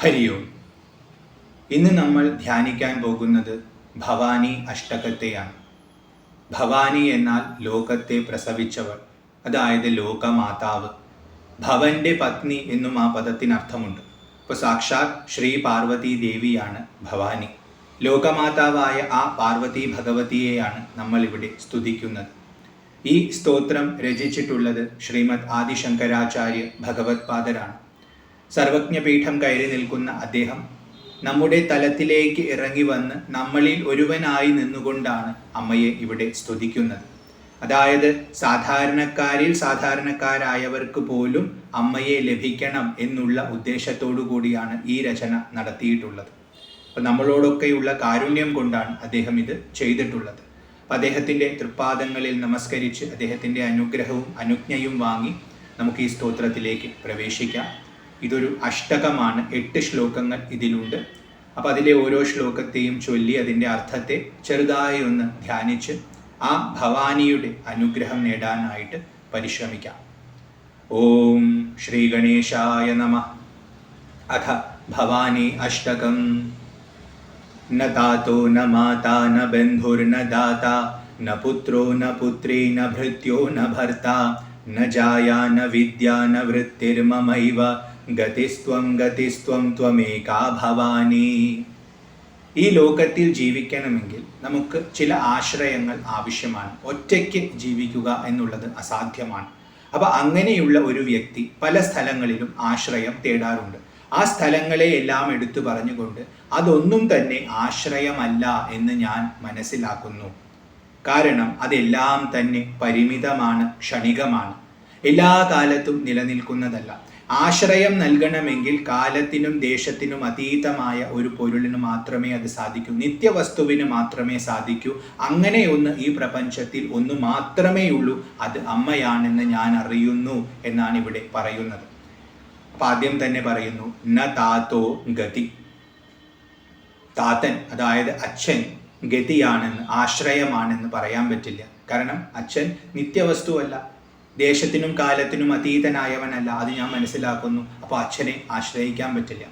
ഹരി ഓം. ഇന്ന് നമ്മൾ ധ്യാനിക്കാൻ പോകുന്നത് ഭവാനി അഷ്ടകത്തെയാണ്. ഭവാനി എന്നാൽ ലോകത്തെ പ്രസവിച്ചവൾ, അതായത് ലോകമാതാവ്. ഭവന്റെ പത്നി എന്നും ആ പദത്തിനർത്ഥമുണ്ട്. ഇപ്പോൾ സാക്ഷാത് ശ്രീ പാർവതി ദേവിയാണ് ഭവാനി. ലോകമാതാവായ ആ പാർവതി ഭഗവതിയെയാണ് നമ്മൾ ഇവിടെ സ്തുതിക്കുന്നത്. ഈ സ്തോത്രം രചിച്ചിട്ടുള്ളത് ശ്രീമദ് ആദിശങ്കരാചാര്യ ഭഗവത് പാദരാണ്. സർവജ്ഞപീഠം കയറി നിൽക്കുന്ന അദ്ദേഹം നമ്മുടെ തലത്തിലേക്ക് ഇറങ്ങി വന്ന് നമ്മളിൽ ഒരുവനായി നിന്നുകൊണ്ടാണ് അമ്മയെ ഇവിടെ സ്തുതിക്കുന്നത്. അതായത് സാധാരണക്കാരിൽ സാധാരണക്കാരായവർക്ക് പോലും അമ്മയെ ലഭിക്കണം എന്നുള്ള ഉദ്ദേശത്തോടു കൂടിയാണ് ഈ രചന നടത്തിയിട്ടുള്ളത്. അപ്പം നമ്മളോടൊക്കെയുള്ള കാരുണ്യം കൊണ്ടാണ് അദ്ദേഹം ഇത് ചെയ്തിട്ടുള്ളത്. അദ്ദേഹത്തിൻ്റെ തൃപ്പാദങ്ങളിൽ നമസ്കരിച്ച് അദ്ദേഹത്തിൻ്റെ അനുഗ്രഹവും അനുജ്ഞയും വാങ്ങി നമുക്ക് ഈ സ്തോത്രത്തിലേക്ക് പ്രവേശിക്കാം. ഇതൊരു അഷ്ടകമാണ്. 8 ശ്ലോകങ്ങൾ ഇതിലുണ്ട്. അപ്പോൾ അതിലെ ഓരോ ശ്ലോകത്തെയും ചൊല്ലി അതിൻ്റെ അർത്ഥത്തെ ചെറുതായി ഒന്ന് ധ്യാനിച്ച് ആ ഭവാനിയുടെ അനുഗ്രഹം നേടാനായിട്ട് പരിശ്രമിക്കാം. ഓം ശ്രീ ഗണേശായ നമഃ. അഥ ഭവാനി അഷ്ടകം. ന താതോ ന മാതാ ന ബന്ധുർന ദാതാ ന പുത്രോ ന പുത്രീ ന ഭൃത്യോ ന ഭർത്താ ന ജായാ ന വിദ്യാ ന വൃത്തിർമമൈവ ഗതിസ്ത്വം ഗതിസ്ത്വം ത്വമേകാ ഭവാനി. ഈ ലോകത്തിൽ ജീവിക്കണമെങ്കിൽ നമുക്ക് ചില ആശ്രയങ്ങൾ ആവശ്യമാണ്. ഒറ്റയ്ക്ക് ജീവിക്കുക എന്നുള്ളത് അസാധ്യമാണ്. അപ്പോൾ അങ്ങനെയുള്ള ഒരു വ്യക്തി പല സ്ഥലങ്ങളിലും ആശ്രയം തേടാറുണ്ട്. ആ സ്ഥലങ്ങളെ എല്ലാം എടുത്തു പറഞ്ഞുകൊണ്ട് അതൊന്നും തന്നെ ആശ്രയമല്ല എന്ന് ഞാൻ മനസ്സിലാക്കുന്നു. കാരണം അതെല്ലാം തന്നെ പരിമിതമാണ്, ക്ഷണികമാണ്, എല്ലാ കാലത്തും നിലനിൽക്കുന്നതല്ല. ആശ്രയം നൽകണമെങ്കിൽ കാലത്തിനും ദേശത്തിനും അതീതമായ ഒരു പൊരുളിന് മാത്രമേ അത് സാധിക്കൂ. നിത്യവസ്തുവിന് മാത്രമേ സാധിക്കൂ. അങ്ങനെ ഒന്ന് ഈ പ്രപഞ്ചത്തിൽ ഒന്ന് മാത്രമേ ഉള്ളൂ. അത് അമ്മയാണെന്ന് ഞാൻ അറിയുന്നു എന്നാണ് ഇവിടെ പറയുന്നത്. അപ്പം ആദ്യം തന്നെ പറയുന്നു ന താതോ ഗതി. താതൻ അതായത് അച്ഛൻ ഗതിയാണെന്ന്, ആശ്രയമാണെന്ന് പറയാൻ പറ്റില്ല. കാരണം അച്ഛൻ നിത്യവസ്തുവല്ല, ദേശത്തിനും കാലത്തിനും അതീതനായവനല്ല. അത് ഞാൻ മനസ്സിലാക്കുന്നു. അപ്പോൾ അച്ഛനെ ആശ്രയിക്കാൻ പറ്റില്ല.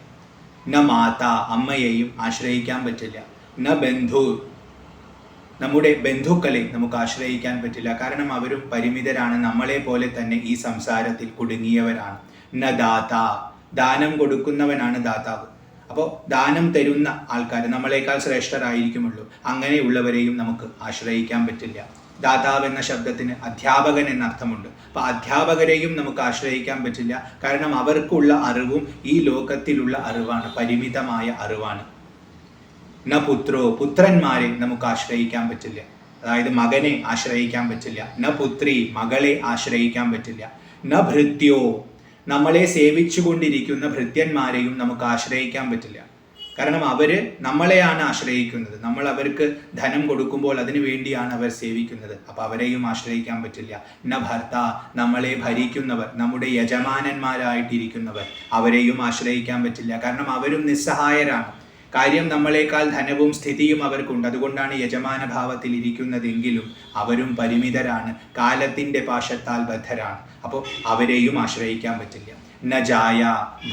ന മാതാ, അമ്മയെയും ആശ്രയിക്കാൻ പറ്റില്ല. ന ബന്ധു, നമ്മുടെ ബന്ധുക്കളെ നമുക്ക് ആശ്രയിക്കാൻ പറ്റില്ല. കാരണം അവരും പരിമിതരാണ്, നമ്മളെ പോലെ തന്നെ ഈ സംസാരത്തിൽ കുടുങ്ങിയവരാണ്. ന ദാത, ദാനം കൊടുക്കുന്നവനാണ് ദാതാവ്. അപ്പോൾ ദാനം തരുന്ന ആൾക്കാർ നമ്മളെക്കാൾ ശ്രേഷ്ഠരായിരിക്കുമുള്ളൂ. അങ്ങനെയുള്ളവരെയും നമുക്ക് ആശ്രയിക്കാൻ പറ്റില്ല. ദാതാവ് എന്ന ശബ്ദത്തിന് അധ്യാപകൻ എന്ന അർത്ഥമുണ്ട്. അപ്പോൾ അധ്യാപകരെയും നമുക്ക് ആശ്രയിക്കാൻ പറ്റില്ല. കാരണം അവർക്കുള്ള അറിവും ഈ ലോകത്തിലുള്ള അറിവാണ്, പരിമിതമായ അറിവാണ്. ന പുത്രോ, പുത്രന്മാരെ നമുക്ക് ആശ്രയിക്കാൻ പറ്റില്ല. അതായത് മകനെ ആശ്രയിക്കാൻ പറ്റില്ല. ന പുത്രി, മകളെ ആശ്രയിക്കാൻ പറ്റില്ല. ന ഭൃത്യോ, നമ്മളെ സേവിച്ചു കൊണ്ടിരിക്കുന്ന ഭൃത്യന്മാരെയും നമുക്ക് ആശ്രയിക്കാൻ പറ്റില്ല. കാരണം അവർ നമ്മളെയാണ് ആശ്രയിക്കുന്നത്. നമ്മൾ അവർക്ക് ധനം കൊടുക്കുമ്പോൾ അതിനു വേണ്ടിയാണ് അവർ സേവിക്കുന്നത്. അപ്പോൾ അവരെയും ആശ്രയിക്കാൻ പറ്റില്ല. ന ഭർത്ത, നമ്മളെ ഭരിക്കുന്നവർ, നമ്മുടെ യജമാനന്മാരായിട്ടിരിക്കുന്നവർ, അവരെയും ആശ്രയിക്കാൻ പറ്റില്ല. കാരണം അവരും നിസ്സഹായരാണ്. കാര്യം നമ്മളെക്കാൾ ധനവും സ്ഥിതിയും അവർക്കുണ്ട്. അതുകൊണ്ടാണ് യജമാന ഭാവത്തിൽ ഇരിക്കുന്നതെങ്കിലും അവരും പരിമിതരാണ്, കാലത്തിൻ്റെ പാശത്താൽ ബദ്ധരാണ്. അപ്പോൾ അവരെയും ആശ്രയിക്കാൻ പറ്റില്ല. ന ജായ,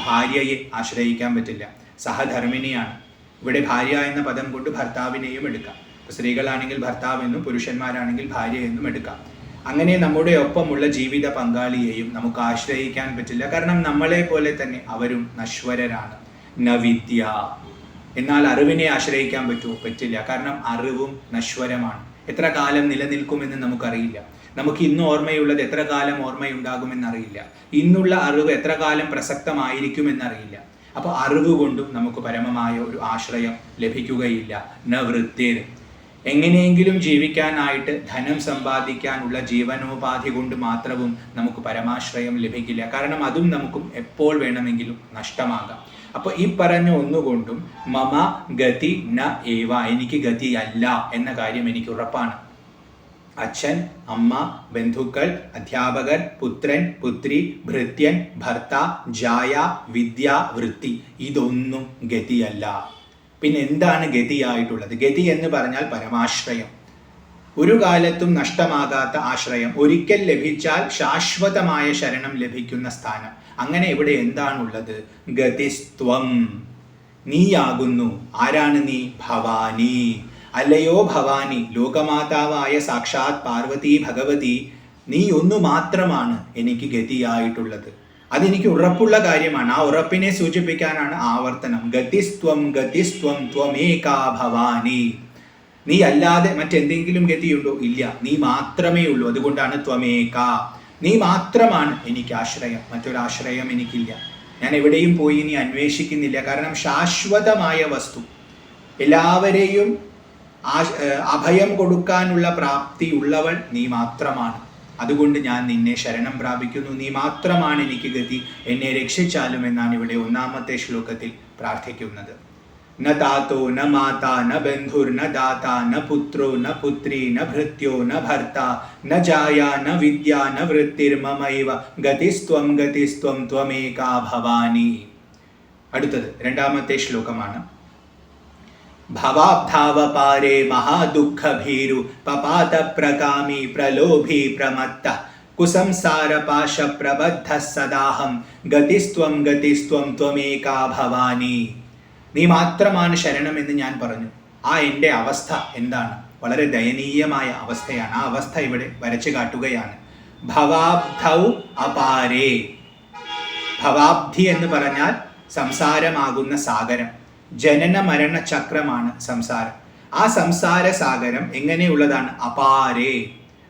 ഭാര്യയെ ആശ്രയിക്കാൻ പറ്റില്ല. സഹധർമ്മിണിയാണ്. ഇവിടെ ഭാര്യ എന്ന പദം കൊണ്ട് ഭർത്താവിനെയും എടുക്കാം. സ്ത്രീകളാണെങ്കിൽ ഭർത്താവെന്നും പുരുഷന്മാരാണെങ്കിൽ ഭാര്യ എന്നും എടുക്കാം. അങ്ങനെ നമ്മുടെ ഒപ്പമുള്ള ജീവിത പങ്കാളിയെയും നമുക്ക് ആശ്രയിക്കാൻ പറ്റില്ല. കാരണം നമ്മളെ പോലെ തന്നെ അവരും നശ്വരരാണ്. ന വിദ്യ, എന്നാൽ അറിവിനെ ആശ്രയിക്കാൻ പറ്റുമോ? പറ്റില്ല. കാരണം അറിവും നശ്വരമാണ്. എത്ര കാലം നിലനിൽക്കുമെന്ന് നമുക്കറിയില്ല. നമുക്ക് ഇന്ന് ഓർമ്മയുള്ളത് എത്ര കാലം ഓർമ്മയുണ്ടാകുമെന്നറിയില്ല. ഇന്നുള്ള അറിവ് എത്ര കാലം പ്രസക്തമായിരിക്കുമെന്നറിയില്ല. അപ്പോൾ അറിവ് കൊണ്ടും നമുക്ക് പരമമായ ഒരു ആശ്രയം ലഭിക്കുകയില്ല. ന വൃത്തിർ, എങ്ങനെയെങ്കിലും ജീവിക്കാനായിട്ട് ധനം സമ്പാദിക്കാനുള്ള ജീവനോപാധി കൊണ്ട് മാത്രവും നമുക്ക് പരമാശ്രയം ലഭിക്കില്ല. കാരണം അതും നമുക്കും എപ്പോൾ വേണമെങ്കിലും നഷ്ടമാകാം. അപ്പോൾ ഈ പറഞ്ഞ ഒന്നുകൊണ്ടും മമ ഗതി ന ഏവ, എനിക്ക് ഗതിയല്ല എന്ന കാര്യം എനിക്ക് ഉറപ്പാണ്. അച്ഛൻ, അമ്മ, ബന്ധുക്കൾ, അധ്യാപകർ, പുത്രൻ, പുത്രി, ഭൃത്യൻ, ഭർത്ത, ജായ, വിദ്യ, വൃത്തി, ഇതൊന്നും ഗതിയല്ല. പിന്നെ എന്താണ് ഗതിയായിട്ടുള്ളത്? ഗതി എന്ന് പറഞ്ഞാൽ പരമാശ്രയം. ഒരു കാലത്തും നഷ്ടമാകാത്ത ആശ്രയം, ഒരിക്കൽ ലഭിച്ചാൽ ശാശ്വതമായ ശരണം ലഭിക്കുന്ന സ്ഥാനം. അങ്ങനെ ഇവിടെ എന്താണുള്ളത്? ഗതിസ്ത്വം, നീയാകുന്നു. ആരാണ് നീ? ഭവാനി. അല്ലയോ ഭവാനി, ലോകമാതാവായ സാക്ഷാത് പാർവതി ഭഗവതി, നീ ഒന്നു മാത്രമാണ് എനിക്ക് ഗതിയായിട്ടുള്ളത്. അതെനിക്ക് ഉറപ്പുള്ള കാര്യമാണ്. ആ ഉറപ്പിനെ സൂചിപ്പിക്കാനാണ് ആവർത്തനം. ഗതിസ്ത്വം ഗതിസ്ത്വം ത്വമേകാ ഭവാനി. നീ അല്ലാതെ മറ്റെന്തെങ്കിലും ഗതിയുണ്ടോ? ഇല്ല, നീ മാത്രമേ ഉള്ളൂ. അതുകൊണ്ടാണ് ത്വമേക, നീ മാത്രമാണ് എനിക്ക് ആശ്രയം, മറ്റൊരാശ്രയം എനിക്കില്ല. ഞാൻ എവിടെയും പോയി ഇനി അന്വേഷിക്കുന്നില്ല. കാരണം ശാശ്വതമായ വസ്തു, എല്ലാവരെയും അഭയം കൊടുക്കാനുള്ള പ്രാപ്തി ഉള്ളവൾ നീ മാത്രമാണ്. അതുകൊണ്ട് ഞാൻ നിന്നെ ശരണം പ്രാപിക്കുന്നു. നീ മാത്രമാണ് എനിക്ക് ഗതി, എന്നെ രക്ഷിച്ചാലും എന്നാണ് ഇവിടെ ഒന്നാമത്തെ ശ്ലോകത്തിൽ പ്രാർത്ഥിക്കുന്നത്. ന താതോ ന മാതാ ന ബന്ധുർ ന ദാത ന പുത്രോ ന പുത്രി ന ഭൃത്യോ ന ഭർത്ത ന ജായ ന വിദ്യ ന വൃത്തിർ മമൈവ ഗതിസ്ത്വം ഗതിസ്ത്വം ത്വമേകാ ഭവാനി. അടുത്തത് രണ്ടാമത്തെ ശ്ലോകമാണ്. ഭവാബ്ധാവപാരേ മഹാദുഃഖഭീരു പപാത പ്രകാമി പ്രലോഭി പ്രമത്ത കുസംസാരപാശ പ്രബദ്ധ സദാഹം ഗതിസ്ത്വം ഗതിസ്ത്വം ത്വമേകാ ഭവാനി. നീ മാത്രമാണ് ശരണമെന്ന് ഞാൻ പറഞ്ഞു. ആ എൻ്റെ അവസ്ഥ എന്താണ്? വളരെ ദയനീയമായ അവസ്ഥയാണ്. ആ അവസ്ഥ ഇവിടെ വരച്ചു കാട്ടുകയാണ്. ഭവാബ്ധൗ അപാരേ. ഭവാബ്ധി എന്ന് പറഞ്ഞാൽ സംസാരമാകുന്ന സാഗരം, ജനന മരണ ചക്രമാണ് സംസാരം. ആ സംസാര സാഗരം എങ്ങനെയുള്ളതാണ്? അപാരേ,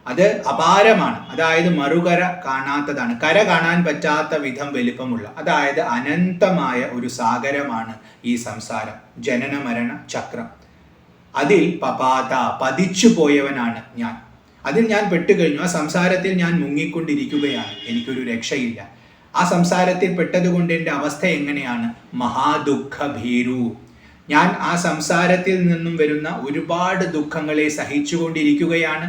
അത് അപാരമാണ്. അതായത് മറുകര കാണാത്തതാണ്, കര കാണാൻ പറ്റാത്ത വിധം വലിപ്പമുള്ള, അതായത് അനന്തമായ ഒരു സാഗരമാണ് ഈ സംസാരം, ജനന മരണ ചക്രം. അതിൽ പപാത, പതിച്ചു പോയവനാണ് ഞാൻ. അതിൽ ഞാൻ പെട്ടുകഴിഞ്ഞു. ആ സംസാരത്തിൽ ഞാൻ മുങ്ങിക്കൊണ്ടിരിക്കുകയാണ്. എനിക്കൊരു രക്ഷയില്ല. ആ സംസാരത്തിൽ പെട്ടതുകൊണ്ട് എൻ്റെ അവസ്ഥ എങ്ങനെയാണ്? മഹാദുഃഖ ഭീരു. ഞാൻ ആ സംസാരത്തിൽ നിന്നും വരുന്ന ഒരുപാട് ദുഃഖങ്ങളെ സഹിച്ചുകൊണ്ടിരിക്കുകയാണ്.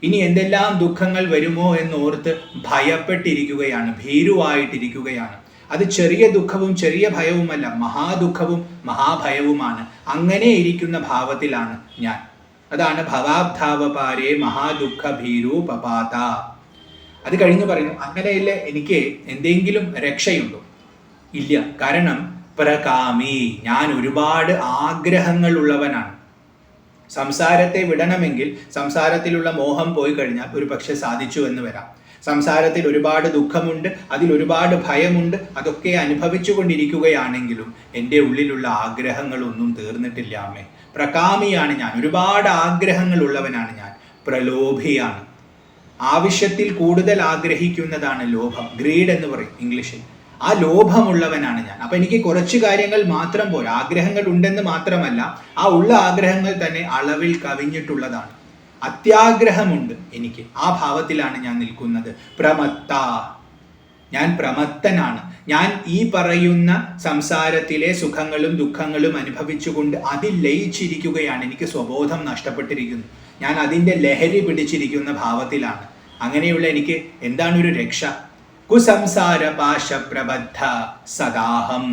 ഇനി എന്തെല്ലാം ദുഃഖങ്ങൾ വരുമോ എന്നോർത്ത് ഭയപ്പെട്ടിരിക്കുകയാണ്, ഭീരുവായിട്ടിരിക്കുകയാണ്. അത് ചെറിയ ദുഃഖവും ചെറിയ ഭയവുമല്ല, മഹാദുഃഖവും മഹാഭയവുമാണ്. അങ്ങനെ ഇരിക്കുന്ന ഭാവത്തിലാണ് ഞാൻ. അതാണ് ഭവാബ്ധാവപാരേ മഹാദുഃഖ ഭീരു പപാത. അത് കഴിഞ്ഞ് പറയുന്നു, അങ്ങനെയല്ല എനിക്ക് എന്തെങ്കിലും രക്ഷയുണ്ടോ? ഇല്ല. കാരണം പ്രകാമി, ഞാൻ ഒരുപാട് ആഗ്രഹങ്ങൾ ഉള്ളവനാണ്. സംസാരത്തെ വിടണമെങ്കിൽ സംസാരത്തിലുള്ള മോഹം പോയി കഴിഞ്ഞാൽ ഒരു പക്ഷെ സാധിച്ചു എന്ന് വരാം. സംസാരത്തിൽ ഒരുപാട് ദുഃഖമുണ്ട്, അതിൽ ഒരുപാട് ഭയമുണ്ട്. അതൊക്കെ അനുഭവിച്ചു കൊണ്ടിരിക്കുകയാണെങ്കിലും എൻ്റെ ഉള്ളിലുള്ള ആഗ്രഹങ്ങളൊന്നും തീർന്നിട്ടില്ല അമ്മേ. പ്രകാമിയാണ് ഞാൻ, ഒരുപാട് ആഗ്രഹങ്ങൾ ഉള്ളവനാണ് ഞാൻ. പ്രലോഭിയാണ്, ആവശ്യത്തിൽ കൂടുതൽ ആഗ്രഹിക്കുന്നതാണ് ലോഭം, ഗ്രീഡ് എന്ന് പറയും ഇംഗ്ലീഷിൽ. ആ ലോഭമുള്ളവനാണ് ഞാൻ. അപ്പൊ എനിക്ക് കുറച്ച് കാര്യങ്ങൾ മാത്രം പോരാ, ആഗ്രഹങ്ങൾ ഉണ്ടെന്ന് മാത്രമല്ല, ആ ഉള്ള ആഗ്രഹങ്ങൾ തന്നെ അളവിൽ കവിഞ്ഞിട്ടുള്ളതാണ്. അത്യാഗ്രഹമുണ്ട് എനിക്ക്. ആ ഭാവത്തിലാണ് ഞാൻ നിൽക്കുന്നത്. പ്രമത്ത, ഞാൻ പ്രമത്തനാണ്. ഞാൻ ഈ പറയുന്ന സംസാരത്തിലെ സുഖങ്ങളും ദുഃഖങ്ങളും അനുഭവിച്ചുകൊണ്ട് അതിൽ ലയിച്ചിരിക്കുകയാണ്. എനിക്ക് സ്വബോധം നഷ്ടപ്പെട്ടിരിക്കുന്നു. ഞാൻ അതിൻ്റെ ലഹരി പിടിച്ചിരിക്കുന്ന ഭാവത്തിലാണ്. അങ്ങനെയുള്ള എനിക്ക് എന്താണ് ഒരു രക്ഷ? കുസംസാര പാശ പ്രബദ്ധ സദാഹം.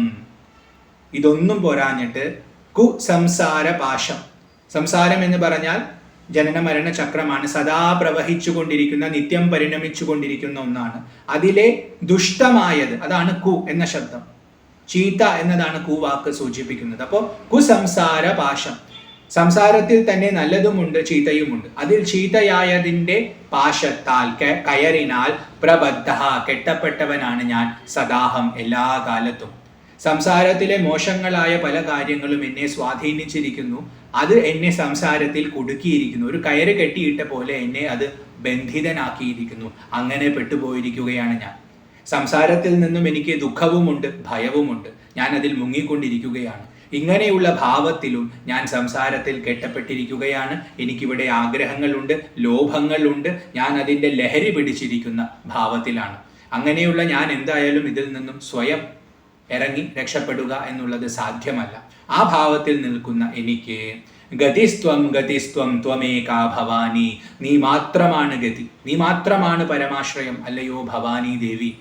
ഇതൊന്നും പോരാഞ്ഞിട്ട് കുസംസാര പാശം. സംസാരം എന്ന് പറഞ്ഞാൽ ജനന മരണ ചക്രമാണ്, സദാ പ്രവഹിച്ചു കൊണ്ടിരിക്കുന്ന, നിത്യം പരിണമിച്ചു കൊണ്ടിരിക്കുന്ന ഒന്നാണ്. അതിലെ ദുഷ്ടമായത്, അതാണ് കു എന്ന ശബ്ദം. ചീത്ത എന്നതാണ് കു വാക്ക് സൂചിപ്പിക്കുന്നത്. അപ്പോൾ കുസംസാര പാശം, സംസാരത്തിൽ തന്നെ നല്ലതുമുണ്ട് ചീത്തയുമുണ്ട്. അതിൽ ചീത്തയായതിൻ്റെ പാശത്താൽ, കയറിനാൽ പ്രബദ്ധ, കെട്ടപ്പെട്ടവനാണ് ഞാൻ. സദാഹം, എല്ലാ കാലത്തും. സംസാരത്തിലെ മോശങ്ങളായ പല കാര്യങ്ങളും എന്നെ സ്വാധീനിച്ചിരിക്കുന്നു. അത് എന്നെ സംസാരത്തിൽ കുടുക്കിയിരിക്കുന്നു. ഒരു കയറ് കെട്ടിയിട്ട പോലെ എന്നെ അത് ബന്ധിതനാക്കിയിരിക്കുന്നു. അങ്ങനെ പെട്ടുപോയിരിക്കുകയാണ് ഞാൻ. സംസാരത്തിൽ നിന്നും എനിക്ക് ദുഃഖവുമുണ്ട്, ഭയവുമുണ്ട്. ഞാൻ അതിൽ മുങ്ങിക്കൊണ്ടിരിക്കുകയാണ്. ഇങ്ങനെയുള്ള ഭാവത്തിലും ഞാൻ സംസാരത്തിൽ കെട്ടപ്പെട്ടിരിക്കുകയാണ്. എനിക്കിവിടെ ആഗ്രഹങ്ങളുണ്ട്, ലോഭങ്ങളുണ്ട്. ഞാൻ അതിൻ്റെ ലഹരി പിടിച്ചിരിക്കുന്ന ഭാവത്തിലാണ്. അങ്ങനെയുള്ള ഞാൻ എന്തായാലും ഇതിൽ നിന്നും സ്വയം ഇറങ്ങി രക്ഷപ്പെടുക എന്നുള്ളത് സാധ്യമല്ല. ആ ഭാവത്തിൽ നിൽക്കുന്ന എനിക്ക് ഗതിസ്ത്വം ഗതിസ്ത്വം ത്വമേകാ ഭവാനി. നീ മാത്രമാണ് ഗതി, നീ മാത്രമാണ് പരമാശ്രയം, അല്ലയോ ഭവാനി ദേവി.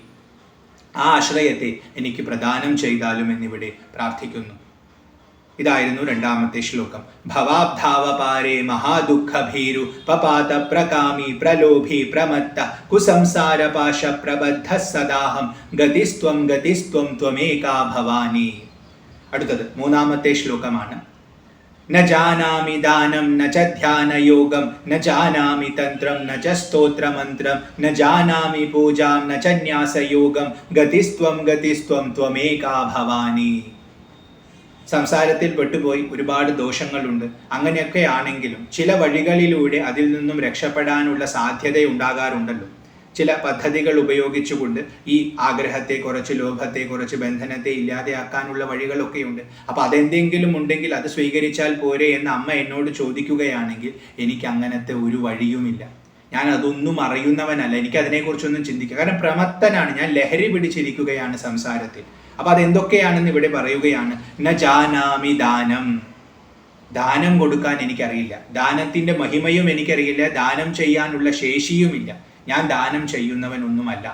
ആ ആശ്രയത്തെ എനിക്ക് പ്രദാനം ചെയ്താലും എന്നിവിടെ പ്രാർത്ഥിക്കുന്നു. ഇതായിരുന്നു രണ്ടാമത്തെ ശ്ലോകം. ഭവാബ്ധാവപാരേ മഹാദുഃഖഭീരു പപാത പ്രകാമി പ്രലോഭി പ്രമത്ത കുസംസാരപാശ പ്രബദ്ധ സദാഹം ഗതിസ്ത്വം ഗതിസ്ത്വം ത്വമേകാ ഭവാനി. അടുത്തത് മൂന്നാമത്തെ ശ്ലോകമാണ്. ന ജാനാമി ദാനം ന ച ധ്യാനയോഗം ന ജാനാമി തന്ത്രം ന ച സ്തോത്രമന്ത്രം ന ജാനാമി പൂജാം ന ച ന്യാസയോഗം ഗതിസ്ത്വം ഗതിസ്ത്വം ത്വമേകാ ഭവാനി. സംസാരത്തിൽ പെട്ടുപോയി ഒരുപാട് ദോഷങ്ങളുണ്ട്. അങ്ങനെയൊക്കെ ആണെങ്കിലും ചില വഴികളിലൂടെ അതിൽ നിന്നും രക്ഷപ്പെടാനുള്ള സാധ്യത ഉണ്ടാകാറുണ്ടല്ലോ. ചില പദ്ധതികൾ ഉപയോഗിച്ചുകൊണ്ട് ഈ ആഗ്രഹത്തെ കുറച്ച്, ലോഭത്തെ കുറച്ച്, ബന്ധനത്തെ ഇല്ലാതെയാക്കാനുള്ള വഴികളൊക്കെയുണ്ട്. അപ്പോൾ അതെന്തെങ്കിലും ഉണ്ടെങ്കിൽ അത് സ്വീകരിച്ചാൽ പോരെ എന്ന് അമ്മ എന്നോട് ചോദിക്കുകയാണെങ്കിൽ എനിക്ക് അങ്ങനത്തെ ഒരു വഴിയുമില്ല. ഞാൻ അതൊന്നും അറിയുന്നവനല്ല, എനിക്ക് അതിനെക്കുറിച്ചൊന്നും ചിന്തിക്കുക. കാരണം പ്രമത്തനാണ് ഞാൻ, ലഹരി പിടിച്ചിരിക്കുകയാണ് സംസാരത്തിൽ. അപ്പോൾ അതെന്തൊക്കെയാണെന്ന് ഇവിടെ പറയുകയാണ്. ന ജാനാമി ദാനം, ദാനം കൊടുക്കാൻ എനിക്കറിയില്ല, ദാനത്തിൻ്റെ മഹിമയും എനിക്കറിയില്ല, ദാനം ചെയ്യാനുള്ള ശേഷിയുമില്ല. ഞാൻ ദാനം ചെയ്യുന്നവനൊന്നുമല്ല.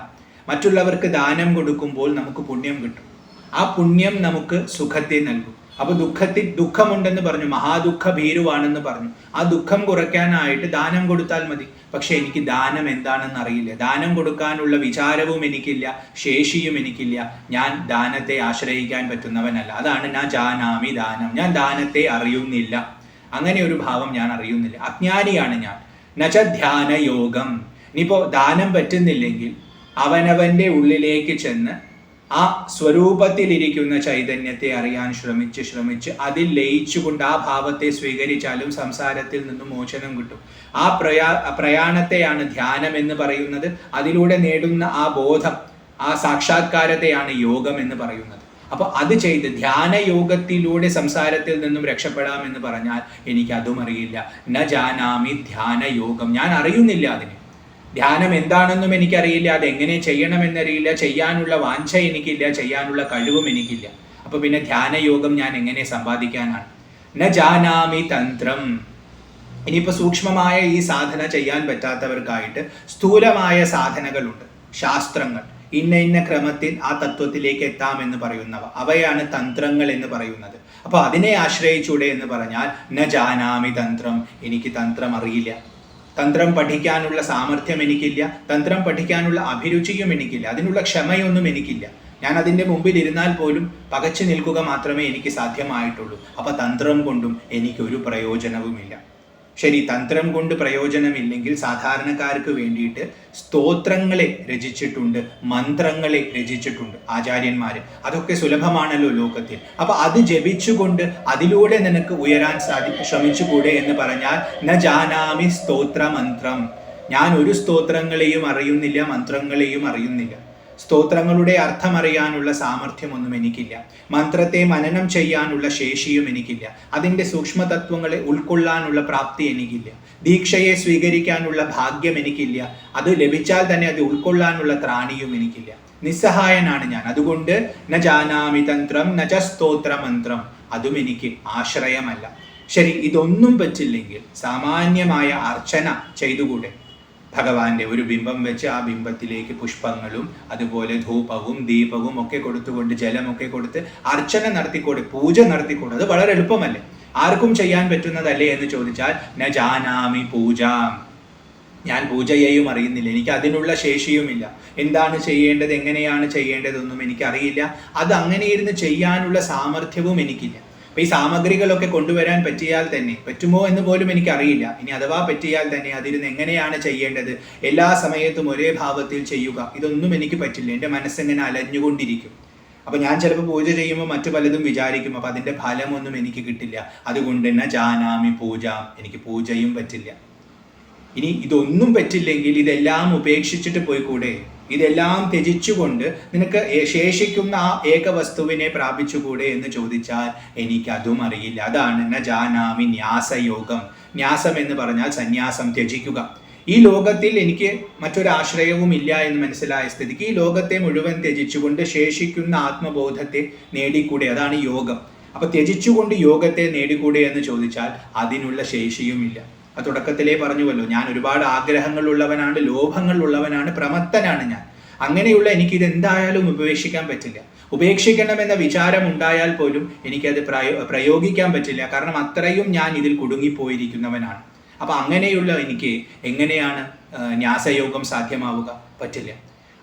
മറ്റുള്ളവർക്ക് ദാനം കൊടുക്കുമ്പോൾ നമുക്ക് പുണ്യം കിട്ടും. ആ പുണ്യം നമുക്ക് സുഖത്തെ നൽകും. അപ്പോൾ ദുഃഖമുണ്ടെന്ന് പറഞ്ഞു, മഹാദുഃഖ ഭീരുവാണെന്ന് പറഞ്ഞു. ആ ദുഃഖം കുറയ്ക്കാനായിട്ട് ദാനം കൊടുത്താൽ മതി. പക്ഷെ എനിക്ക് ദാനം എന്താണെന്ന് അറിയില്ല, ദാനം കൊടുക്കാനുള്ള വിചാരവും എനിക്കില്ല, ശേഷിയും എനിക്കില്ല. ഞാൻ ദാനത്തെ ആശ്രയിക്കാൻ പറ്റുന്നവനല്ല. അതാണ് ന ജാനാമി ദാനം, ഞാൻ ദാനത്തെ അറിയുന്നില്ല. അങ്ങനെ ഒരു ഭാവം ഞാൻ അറിയുന്നില്ല, അജ്ഞാനിയാണ് ഞാൻ. നച ധ്യാന യോഗം, ഇനിയിപ്പോൾ ദാനം പറ്റുന്നില്ലെങ്കിൽ അവനവൻ്റെ ഉള്ളിലേക്ക് ചെന്ന് ആ സ്വരൂപത്തിലിരിക്കുന്ന ചൈതന്യത്തെ അറിയാൻ ശ്രമിച്ച് അതിൽ ലയിച്ചുകൊണ്ട് ആ ഭാവത്തെ സ്വീകരിച്ചാലും സംസാരത്തിൽ നിന്നും മോചനം കിട്ടും. ആ പ്രയാണത്തെയാണ് ധ്യാനം എന്ന് പറയുന്നത്. അതിലൂടെ നേടുന്ന ആ ബോധം, ആ സാക്ഷാത്കാരത്തെയാണ് യോഗം എന്ന് പറയുന്നത്. അപ്പോൾ അത് ചെയ്ത് ധ്യാനയോഗത്തിലൂടെ സംസാരത്തിൽ നിന്നും രക്ഷപ്പെടാമെന്ന് പറഞ്ഞാൽ എനിക്ക് അതും അറിയില്ല. ന ജാനാമി ധ്യാനയോഗം, ഞാൻ അറിയുന്നില്ല അതിനെ. ധ്യാനം എന്താണെന്നും എനിക്കറിയില്ല, അതെങ്ങനെ ചെയ്യണമെന്നറിയില്ല, ചെയ്യാനുള്ള വാഞ്ച എനിക്കില്ല, ചെയ്യാനുള്ള കഴിവും എനിക്കില്ല. അപ്പോൾ പിന്നെ ധ്യാനയോഗം ഞാൻ എങ്ങനെ സമ്പാദിക്കാനാണ്? ന ജാനാമി തന്ത്രം, ഇനിയിപ്പോൾ സൂക്ഷ്മമായ ഈ സാധന ചെയ്യാൻ പറ്റാത്തവർക്കായിട്ട് സ്ഥൂലമായ സാധനകളുണ്ട്, ശാസ്ത്രങ്ങൾ. ഇന്ന ക്രമത്തിൽ ആ തത്വത്തിലേക്ക് എത്താമെന്ന് പറയുന്നവ, അവയാണ് തന്ത്രങ്ങൾ എന്ന് പറയുന്നത്. അപ്പോൾ അതിനെ ആശ്രയിച്ചൂടെ എന്ന് പറഞ്ഞാൽ ന ജാനാമി തന്ത്രം, എനിക്ക് തന്ത്രം അറിയില്ല, തന്ത്രം പഠിക്കാനുള്ള സാമർഥ്യം എനിക്കില്ല, തന്ത്രം പഠിക്കാനുള്ള അഭിരുചിയും എനിക്കില്ല, അതിനുള്ള ക്ഷമയൊന്നും എനിക്കില്ല. ഞാൻ അതിൻ്റെ മുമ്പിൽ ഇരുന്നാൽ പോലും പകച്ചു നിൽക്കുക മാത്രമേ എനിക്ക് സാധ്യമായിട്ടുള്ളൂ. അപ്പോൾ തന്ത്രം കൊണ്ടും എനിക്കൊരു പ്രയോജനവുമില്ല. ശരി, തന്ത്രം കൊണ്ട് പ്രയോജനമില്ലെങ്കിൽ സാധാരണക്കാർക്ക് വേണ്ടിയിട്ട് സ്തോത്രങ്ങളെ രചിച്ചിട്ടുണ്ട്, മന്ത്രങ്ങളെ രചിച്ചിട്ടുണ്ട് ആചാര്യന്മാർ. അതൊക്കെ സുലഭമാണല്ലോ ലോകത്തിൽ. അപ്പോൾ അത് ജപിച്ചുകൊണ്ട് അതിലൂടെ നിനക്ക് ഉയരാൻ ശ്രമിച്ചുകൂടെ എന്ന് പറഞ്ഞാൽ ന ജാനാമി സ്തോത്രമന്ത്രം, ഞാൻ ഒരു സ്തോത്രങ്ങളെയും അറിയുന്നില്ല, മന്ത്രങ്ങളെയും അറിയുന്നില്ല. സ്തോത്രങ്ങളുടെ അർത്ഥം അറിയാനുള്ള സാമർഥ്യമൊന്നും എനിക്കില്ല, മന്ത്രത്തെ മനനം ചെയ്യാനുള്ള ശേഷിയും എനിക്കില്ല, അതിൻ്റെ സൂക്ഷ്മതത്വങ്ങളെ ഉൾക്കൊള്ളാനുള്ള പ്രാപ്തി എനിക്കില്ല, ദീക്ഷയെ സ്വീകരിക്കാനുള്ള ഭാഗ്യം എനിക്കില്ല, അത് ലഭിച്ചാൽ തന്നെ അത് ഉൾക്കൊള്ളാനുള്ള ത്രാണിയും എനിക്കില്ല. നിസ്സഹായനാണ് ഞാൻ. അതുകൊണ്ട് ന ജാനാമി തന്ത്രം ന ച സ്തോത്രമന്ത്രം, അതും എനിക്ക് ആശ്രയമല്ല. ശരി, ഇതൊന്നും പറ്റില്ലെങ്കിൽ സാമാന്യമായ അർച്ചന ചെയ്തുകൂടെ? ഭഗവാന്റെ ഒരു ബിംബം വെച്ച് ആ ബിംബത്തിലേക്ക് പുഷ്പങ്ങളും അതുപോലെ ധൂപവും ദീപവും ഒക്കെ കൊടുത്തുകൊണ്ട് ജലമൊക്കെ കൊടുത്ത് അർച്ചന നടത്തിക്കൂടെ, പൂജ നടത്തിക്കൂടെ? അത് വളരെ എളുപ്പമല്ലേ, ആർക്കും ചെയ്യാൻ പറ്റുന്നതല്ലേ എന്ന് ചോദിച്ചാൽ ന ജാനാമി പൂജ, ഞാൻ പൂജയെയും അറിയുന്നില്ല, എനിക്ക് അതിനുള്ള ശേഷിയുമില്ല. എന്താണ് ചെയ്യേണ്ടത്, എങ്ങനെയാണ് ചെയ്യേണ്ടതെന്നും എനിക്കറിയില്ല. അത് അങ്ങനെ ഇരുന്ന് ചെയ്യാനുള്ള സാമർഥ്യവും എനിക്കില്ല. അപ്പോൾ ഈ സാമഗ്രികളൊക്കെ കൊണ്ടുവരാൻ പറ്റിയാൽ തന്നെ, പറ്റുമോ എന്ന് പോലും എനിക്കറിയില്ല. ഇനി അഥവാ പറ്റിയാൽ തന്നെ അതിരുന്ന് എങ്ങനെയാണ് ചെയ്യേണ്ടത്, എല്ലാ സമയത്തും ഒരേ ഭാവത്തിൽ ചെയ്യുക, ഇതൊന്നും എനിക്ക് പറ്റില്ല. എൻ്റെ മനസ്സെങ്ങനെ അലഞ്ഞുകൊണ്ടിരിക്കും. അപ്പോൾ ഞാൻ ചിലപ്പോൾ പൂജ ചെയ്യുമ്പോൾ മറ്റു പലതും വിചാരിക്കും, അപ്പോൾ അതിൻ്റെ ഫലമൊന്നും എനിക്ക് കിട്ടില്ല. അതുകൊണ്ട് തന്നെ ജാനാമി പൂജ, എനിക്ക് പൂജയും പറ്റില്ല. ഇനി ഇതൊന്നും പറ്റില്ലെങ്കിൽ ഇതെല്ലാം ഉപേക്ഷിച്ചിട്ട് പോയിക്കൂടെ? ഇതെല്ലാം ത്യജിച്ചുകൊണ്ട് നിനക്ക് ശേഷിക്കുന്ന ആ ഏക വസ്തുവിനെ പ്രാപിച്ചുകൂടെ എന്ന് ചോദിച്ചാൽ എനിക്കതും അറിയില്ല. അതാണ് ന ജാനാമി ന്യാസയോഗം. ന്യാസം എന്ന് പറഞ്ഞാൽ സന്യാസം, ത്യജിക്കുക. ഈ ലോകത്തിൽ എനിക്ക് മറ്റൊരാശ്രയവും ഇല്ല എന്ന് മനസ്സിലായ സ്ഥിതിക്ക് ഈ ലോകത്തെ മുഴുവൻ ത്യജിച്ചുകൊണ്ട് ശേഷിക്കുന്ന ആത്മബോധത്തെ നേടിക്കൂടെ? അതാണ് യോഗം. അപ്പോൾ ത്യജിച്ചുകൊണ്ട് യോഗത്തെ നേടിക്കൂടെ എന്ന് ചോദിച്ചാൽ അതിനുള്ള ശേഷിയുമില്ല. ആ തുടക്കത്തിലേ പറഞ്ഞുവല്ലോ, ഞാൻ ഒരുപാട് ആഗ്രഹങ്ങളുള്ളവനാണ്, ലോഭങ്ങളുള്ളവനാണ്, പ്രമത്തനാണ് ഞാൻ. അങ്ങനെയുള്ള എനിക്കിത് എന്തായാലും ഉപേക്ഷിക്കാൻ പറ്റില്ല. ഉപേക്ഷിക്കണമെന്ന വിചാരം ഉണ്ടായാൽ പോലും എനിക്കത് പ്രയോഗിക്കാൻ പറ്റില്ല. കാരണം അത്രയും ഞാൻ ഇതിൽ കുടുങ്ങിപ്പോയിരിക്കുന്നവനാണ്. അപ്പം അങ്ങനെയുള്ള എനിക്ക് എങ്ങനെയാണ് ന്യാസയോഗം സാധ്യമാവുക? പറ്റില്ല.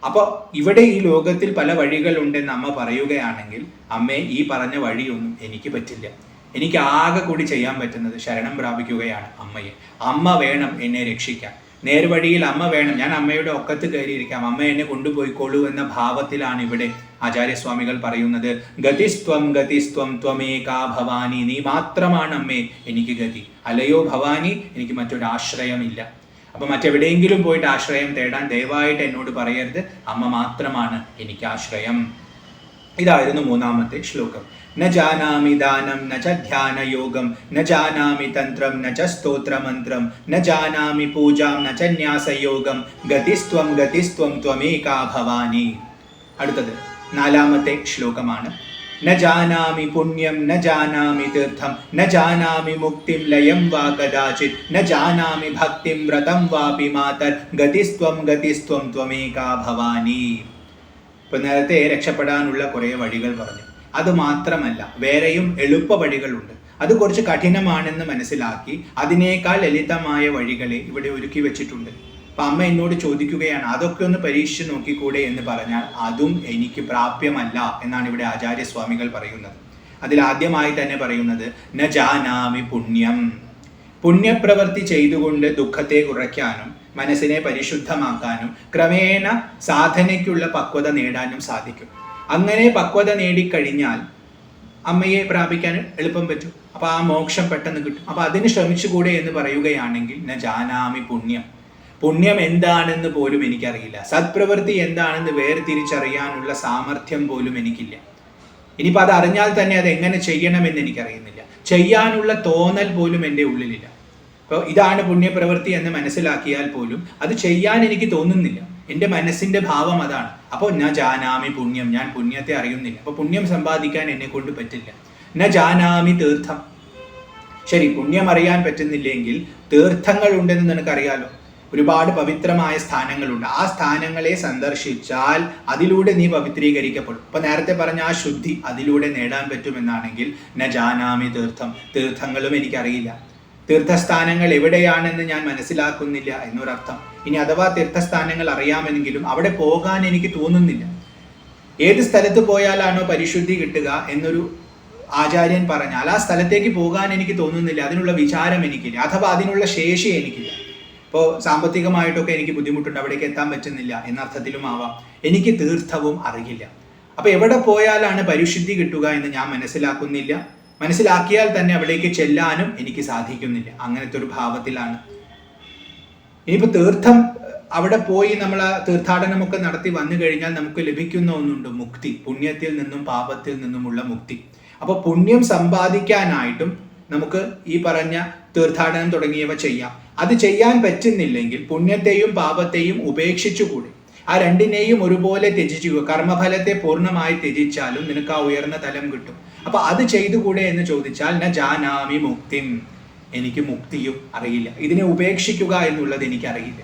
അപ്പോൾ ഇവിടെ ഈ ലോകത്തിൽ പല വഴികളുണ്ടെന്ന് അമ്മ പറയുകയാണെങ്കിൽ, അമ്മേ ഈ പറഞ്ഞ വഴിയൊന്നും എനിക്ക് പറ്റില്ല. എനിക്ക് ആകെ കൂടി ചെയ്യാൻ പറ്റുന്നത് ശരണം പ്രാപിക്കുകയാണ് അമ്മയെ. അമ്മ വേണം എന്നെ രക്ഷിക്കാൻ. നേർവഴിയിൽ അമ്മ വേണം. ഞാൻ അമ്മയുടെ ഒക്കത്ത് കയറിയിരിക്കാം, അമ്മ എന്നെ കൊണ്ടുപോയിക്കോളൂ എന്ന ഭാവത്തിലാണ് ഇവിടെ ആചാര്യസ്വാമികൾ പറയുന്നത്. ഗതിസ്ത്വം ഗതിസ്ത്വം ത്വമേകാ ഭവാനി, നീ മാത്രമാണ് അമ്മേ എനിക്ക് ഗതി. അലയോ ഭവാനി, എനിക്ക് മറ്റൊരാശ്രയമില്ല. അപ്പം മറ്റെവിടെയെങ്കിലും പോയിട്ട് ആശ്രയം തേടാൻ ദയവായിട്ട് എന്നോട് പറയരുത്. അമ്മ മാത്രമാണ് എനിക്ക് ആശ്രയം. ഇതായിരുന്നു മൂന്നാമത്തെ ശ്ലോകം. ന ജാനാമി ദാനം ന ച ധ്യാനയോഗം ന ജാനാമി തന്ത്രം ന ച സ്തോത്രമന്ത്രം ന ജാനാമി പൂജാം ന ച ന്യാസയോഗം ഗതിസ്ത്വം ത്വമേകാ ഭവാനി. അടുത്തത് നാലാമത്തെ ശ്ലോകമാണ്. ന ജാനാമി പുണ്യം ന ജാനാമി തീർത്ഥം ന ജാനാമി മുക്തിം ലയം വാ കദാചിത് ന ജാനാമി ഭക്തിം വ്രതം വാപി മാതർ ഗതിസ്ത്വം ത്വമേകാ ഭവാനി. ഇപ്പൊ നേരത്തെ രക്ഷപ്പെടാനുള്ള കുറേ വഴികൾ പറഞ്ഞു. അത് മാത്രമല്ല, വേറെയും എളുപ്പ വഴികളുണ്ട്. അത് കുറച്ച് കഠിനമാണെന്ന് മനസ്സിലാക്കി അതിനേക്കാൾ ലളിതമായ വഴികളെ ഇവിടെ ഒരുക്കി വെച്ചിട്ടുണ്ട്. അപ്പം അമ്മ എന്നോട് ചോദിക്കുകയാണ്, അതൊക്കെ ഒന്ന് പരീക്ഷിച്ച് നോക്കിക്കൂടെ എന്ന് പറഞ്ഞാൽ അതും എനിക്ക് പ്രാപ്യമല്ല എന്നാണ് ഇവിടെ ആചാര്യസ്വാമികൾ പറയുന്നത്. അതിൽ ആദ്യമായി തന്നെ പറയുന്നത് ന ജാനാമി പുണ്യം. പുണ്യപ്രവൃത്തി ചെയ്തുകൊണ്ട് ദുഃഖത്തെ കുറയ്ക്കാനും മനസ്സിനെ പരിശുദ്ധമാക്കാനും ക്രമേണ സാധനയ്ക്കുള്ള പക്വത നേടാനും സാധിക്കും. അങ്ങനെ പക്വത നേടിക്കഴിഞ്ഞാൽ അമ്മയെ പ്രാപിക്കാൻ എളുപ്പം പറ്റും. അപ്പോൾ ആ മോക്ഷം പെട്ടെന്ന് കിട്ടും. അപ്പോൾ അതിന് ശ്രമിച്ചുകൂടെ എന്ന് പറയുകയാണെങ്കിൽ ന ജാനാമി പുണ്യം. പുണ്യം എന്താണെന്ന് പോലും എനിക്കറിയില്ല. സത്പ്രവൃത്തി എന്താണെന്ന് വേർതിരിച്ചറിയാനുള്ള സാമർഥ്യം പോലും എനിക്കില്ല. ഇനിയിപ്പോൾ അത് അറിഞ്ഞാൽ തന്നെ അത് എങ്ങനെ ചെയ്യണമെന്ന് എനിക്കറിയുന്നില്ല. ചെയ്യാനുള്ള തോന്നൽ പോലും എൻ്റെ ഉള്ളിലില്ല. അപ്പോൾ ഇതാണ് പുണ്യപ്രവൃത്തി എന്ന് മനസ്സിലാക്കിയാൽ പോലും അത് ചെയ്യാൻ എനിക്ക് തോന്നുന്നില്ല. എൻ്റെ മനസ്സിൻ്റെ ഭാവം അതാണ്. അപ്പോൾ ന ജാനാമി പുണ്യം, ഞാൻ പുണ്യത്തെ അറിയുന്നില്ല. അപ്പോൾ പുണ്യം സമ്പാദിക്കാൻ എന്നെ കൊണ്ട് പറ്റില്ല. ന ജാനാമി തീർത്ഥം. ശരി, പുണ്യം അറിയാൻ പറ്റുന്നില്ലെങ്കിൽ തീർത്ഥങ്ങൾ ഉണ്ടെന്ന് നിനക്കറിയാലോ. ഒരുപാട് പവിത്രമായ സ്ഥാനങ്ങളുണ്ട്. ആ സ്ഥാനങ്ങളെ സന്ദർശിച്ചാൽ അതിലൂടെ നീ പവിത്രീകരിക്കപ്പെടും. ഇപ്പൊ നേരത്തെ പറഞ്ഞ ആ ശുദ്ധി അതിലൂടെ നേടാൻ പറ്റുമെന്നാണെങ്കിൽ ന ജാനാമി തീർത്ഥം, തീർത്ഥങ്ങളും എനിക്കറിയില്ല. തീർത്ഥസ്ഥാനങ്ങൾ എവിടെയാണെന്ന് ഞാൻ മനസ്സിലാക്കുന്നില്ല എന്നൊരർത്ഥം. ഇനി അഥവാ തീർത്ഥസ്ഥാനങ്ങൾ അറിയാമെങ്കിലും അവിടെ പോകാൻ എനിക്ക് തോന്നുന്നില്ല. ഏത് സ്ഥലത്ത് പോയാലാണോ പരിശുദ്ധി കിട്ടുക എന്നൊരു ആചാര്യൻ പറഞ്ഞാൽ ആ സ്ഥലത്തേക്ക് പോകാൻ എനിക്ക് തോന്നുന്നില്ല. അതിനുള്ള വിചാരം എനിക്കില്ല, അഥവാ അതിനുള്ള ശേഷി എനിക്കില്ല. ഇപ്പോൾ സാമ്പത്തികമായിട്ടൊക്കെ എനിക്ക് ബുദ്ധിമുട്ടുണ്ട്, അവിടേക്ക് എത്താൻ പറ്റുന്നില്ല എന്നർത്ഥത്തിലും ആവാം. എനിക്ക് തീർത്ഥവും അറിയില്ല. അപ്പോൾ എവിടെ പോയാലാണ് പരിശുദ്ധി കിട്ടുക എന്ന് ഞാൻ മനസ്സിലാക്കുന്നില്ല. മനസ്സിലാക്കിയാൽ തന്നെ അവിടേക്ക് ചെല്ലാനും എനിക്ക് സാധിക്കുന്നില്ല. അങ്ങനത്തെ ഒരു ഭാവത്തിലാണ്. ഇനിയിപ്പോൾ തീർത്ഥം അവിടെ പോയി നമ്മൾ ആ തീർത്ഥാടനമൊക്കെ നടത്തി വന്നു കഴിഞ്ഞാൽ നമുക്ക് ലഭിക്കുന്ന ഒന്നുണ്ട്, മുക്തി. പുണ്യത്തിൽ നിന്നും പാപത്തിൽ നിന്നുമുള്ള മുക്തി. അപ്പോൾ പുണ്യം സമ്പാദിക്കാനായിട്ടും നമുക്ക് ഈ പറഞ്ഞ തീർത്ഥാടനം തുടങ്ങിയവ ചെയ്യാം. അത് ചെയ്യാൻ പറ്റുന്നില്ലെങ്കിൽ പുണ്യത്തെയും പാപത്തെയും ഉപേക്ഷിച്ചുകൂടി ആ രണ്ടിനെയും ഒരുപോലെ ത്യജിച്ചു. കർമ്മഫലത്തെ പൂർണ്ണമായി ത്യജിച്ചാലും നിനക്ക് ആ ഉയർന്ന തലം കിട്ടും. അപ്പൊ അത് ചെയ്തുകൂടെ എന്ന് ചോദിച്ചാൽ ന ജാനാമി മുക്തിം, എനിക്ക് മുക്തിയും അറിയില്ല. ഇതിനെ ഉപേക്ഷിക്കുക എന്നുള്ളത് എനിക്കറിയില്ല.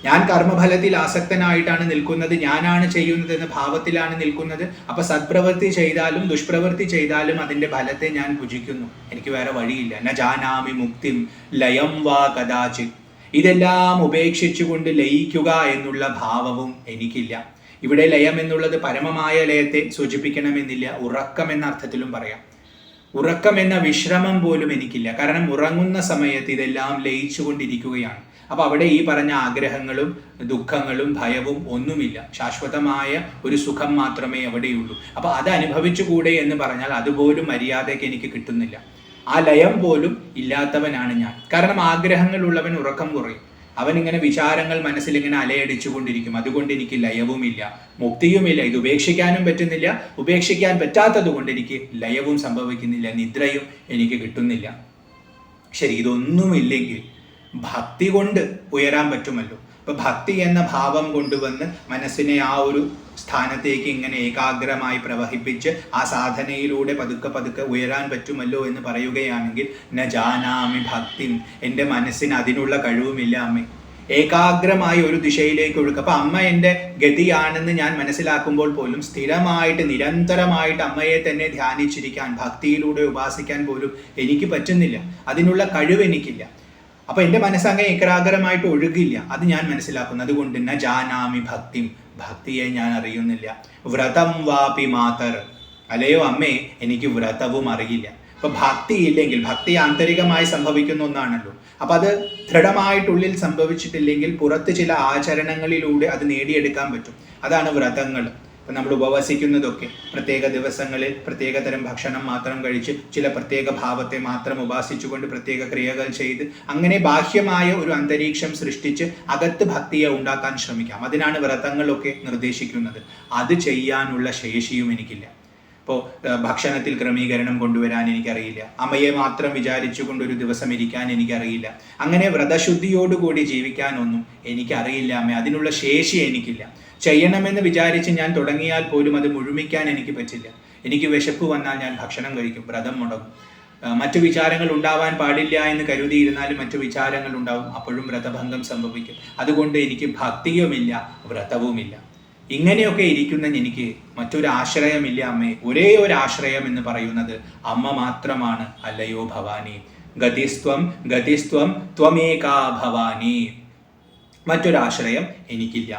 ഞാൻ കർമ്മഫലത്തിൽ ആസക്തനായിട്ടാണ് നിൽക്കുന്നത്, ഞാനാണ് ചെയ്യുന്നത് എന്ന ഭാവത്തിലാണ് നിൽക്കുന്നത്. അപ്പൊ സത്പ്രവൃത്തി ചെയ്താലും ദുഷ്പ്രവൃത്തി ചെയ്താലും അതിന്റെ ഫലത്തെ ഞാൻ ഭുജിക്കുന്നു. എനിക്ക് വേറെ വഴിയില്ല. ന ജാനാമി മുക്തിം ലയം വാ കദാചിത്. ഇതെല്ലാം ഉപേക്ഷിച്ചുകൊണ്ട് ലയിക്കുക എന്നുള്ള ഭാവവും എനിക്കില്ല. ഇവിടെ ലയം എന്നുള്ളത് പരമമായ ലയത്തെ സൂചിപ്പിക്കണമെന്നില്ല, ഉറക്കം എന്ന അർത്ഥത്തിലും പറയാം. ഉറക്കം എന്ന വിശ്രമം പോലും എനിക്കില്ല. കാരണം ഉറങ്ങുന്ന സമയത്ത് ഇതെല്ലാം ലയിച്ചു കൊണ്ടിരിക്കുകയാണ്. അപ്പൊ അവിടെ ഈ പറഞ്ഞ ആഗ്രഹങ്ങളും ദുഃഖങ്ങളും ഭയവും ഒന്നുമില്ല. ശാശ്വതമായ ഒരു സുഖം മാത്രമേ അവിടെയുള്ളൂ. അപ്പൊ അത് അനുഭവിച്ചുകൂടെ എന്ന് പറഞ്ഞാൽ അതുപോലും മര്യാദയ്ക്ക് എനിക്ക് കിട്ടുന്നില്ല. ആ ലയം പോലും ഇല്ലാത്തവനാണ് ഞാൻ. കാരണം ആഗ്രഹങ്ങൾ ഉള്ളവൻ ഉറക്കം കുറയും. അവൻ ഇങ്ങനെ വിചാരങ്ങൾ മനസ്സിലിങ്ങനെ അലയടിച്ചു കൊണ്ടിരിക്കും. അതുകൊണ്ട് എനിക്ക് ലയവുമില്ല, മുക്തിയുമില്ല. ഇത് ഉപേക്ഷിക്കാനും പറ്റുന്നില്ല. ഉപേക്ഷിക്കാൻ പറ്റാത്തത് കൊണ്ട് എനിക്ക് ലയവും സംഭവിക്കുന്നില്ല, നിദ്രയും എനിക്ക് കിട്ടുന്നില്ല. ശരി, ഇതൊന്നുമില്ലെങ്കിൽ ഭക്തി കൊണ്ട് ഉയരാൻ പറ്റുമല്ലോ. അപ്പൊ ഭക്തി എന്ന ഭാവം കൊണ്ടുവന്ന് മനസ്സിനെ ആ ഒരു സ്ഥാനത്തേക്ക് ഇങ്ങനെ ഏകാഗ്രമായി പ്രവഹിപ്പിച്ച് ആ സാധനയിലൂടെ പതുക്കെ പതുക്കെ ഉയരാൻ പറ്റുമല്ലോ എന്ന് പറയുകയാണെങ്കിൽ ന ജാനാമി ഭക്തി, എൻ്റെ മനസ്സിന് അതിനുള്ള കഴിവുമില്ല അമ്മേ. ഏകാഗ്രമായ ഒരു ദിശയിലേക്ക് ഒഴുക്കുക. അപ്പൊ അമ്മ എൻ്റെ ഗതിയാണെന്ന് ഞാൻ മനസ്സിലാക്കുമ്പോൾ പോലും സ്ഥിരമായിട്ട് നിരന്തരമായിട്ട് അമ്മയെ തന്നെ ധ്യാനിച്ചിരിക്കാൻ, ഭക്തിയിലൂടെ ഉപാസിക്കാൻ പോലും എനിക്ക് പറ്റുന്നില്ല. അതിനുള്ള കഴിവ് എനിക്കില്ല. അപ്പൊ എൻ്റെ മനസ്സങ്ങനെ ഏകാഗ്രമായിട്ട് ഒഴുകില്ല. അത് ഞാൻ മനസ്സിലാക്കുന്നു. അതുകൊണ്ട് ന ജാനാമി ഭക്തിം, ഭക്തിയെ ഞാൻ അറിയുന്നില്ല. വ്രതം വാപി മാതർ, അല്ലയോ അമ്മേ എനിക്ക് വ്രതവും അറിയില്ല. അപ്പൊ ഭക്തി ഇല്ലെങ്കിൽ, ഭക്തി ആന്തരികമായി സംഭവിക്കുന്ന ഒന്നാണല്ലോ. അപ്പൊ അത് ദൃഢമായിട്ടുള്ളിൽ സംഭവിച്ചിട്ടില്ലെങ്കിൽ പുറത്ത് ചില ആചരണങ്ങളിലൂടെ അത് നേടിയെടുക്കാൻ പറ്റും. അതാണ് വ്രതങ്ങൾ. ഇപ്പം നമ്മൾ ഉപവസിക്കുന്നതൊക്കെ പ്രത്യേക ദിവസങ്ങളിൽ പ്രത്യേകതരം ഭക്ഷണം മാത്രം കഴിച്ച് ചില പ്രത്യേക ഭാവത്തെ മാത്രം ഉപാസിച്ചുകൊണ്ട് പ്രത്യേക ക്രിയകൾ ചെയ്ത് അങ്ങനെ ബാഹ്യമായ ഒരു അന്തരീക്ഷം സൃഷ്ടിച്ച് അകത്ത് ഭക്തിയെ ഉണ്ടാക്കാൻ ശ്രമിക്കാം. അതിനാണ് വ്രതങ്ങളൊക്കെ നിർദ്ദേശിക്കുന്നത്. അത് ചെയ്യാനുള്ള ശേഷിയും എനിക്കില്ല. ഇപ്പോൾ ഭക്ഷണത്തിൽ ക്രമീകരണം കൊണ്ടുവരാൻ എനിക്കറിയില്ല. അമ്മയെ മാത്രം വിചാരിച്ചുകൊണ്ട് ഒരു ദിവസം ഇരിക്കാൻ എനിക്കറിയില്ല. അങ്ങനെ വ്രതശുദ്ധിയോടുകൂടി ജീവിക്കാനൊന്നും എനിക്കറിയില്ല അമ്മ. അതിനുള്ള ശേഷി എനിക്കില്ല. ചെയ്യണമെന്ന് വിചാരിച്ച് ഞാൻ തുടങ്ങിയാൽ പോലും അത് മുഴുമിക്കാൻ എനിക്ക് പറ്റില്ല. എനിക്ക് വിശപ്പ് വന്നാൽ ഞാൻ ഭക്ഷണം കഴിക്കും, വ്രതം മുടങ്ങും. മറ്റു വിചാരങ്ങൾ ഉണ്ടാവാൻ പാടില്ല എന്ന് കരുതിയിരുന്നാലും മറ്റു വിചാരങ്ങൾ ഉണ്ടാവും, അപ്പോഴും വ്രതഭംഗം സംഭവിക്കും. അതുകൊണ്ട് എനിക്ക് ഭക്തിയുമില്ല, വ്രതവുമില്ല. ഇങ്ങനെയൊക്കെ ഇരിക്കുന്ന എനിക്ക് മറ്റൊരു ആശ്രയമില്ല അമ്മേ. ഒരേ ഒരു ആശ്രയം എന്ന് പറയുന്നത് അമ്മ മാത്രമാണ്. അല്ലയോ ഭവാനി, ഗതിസ്ത്വം ഗതിസ്ത്വം ത്വമേകാ ഭവാനി. മറ്റൊരാശ്രയം എനിക്കില്ല.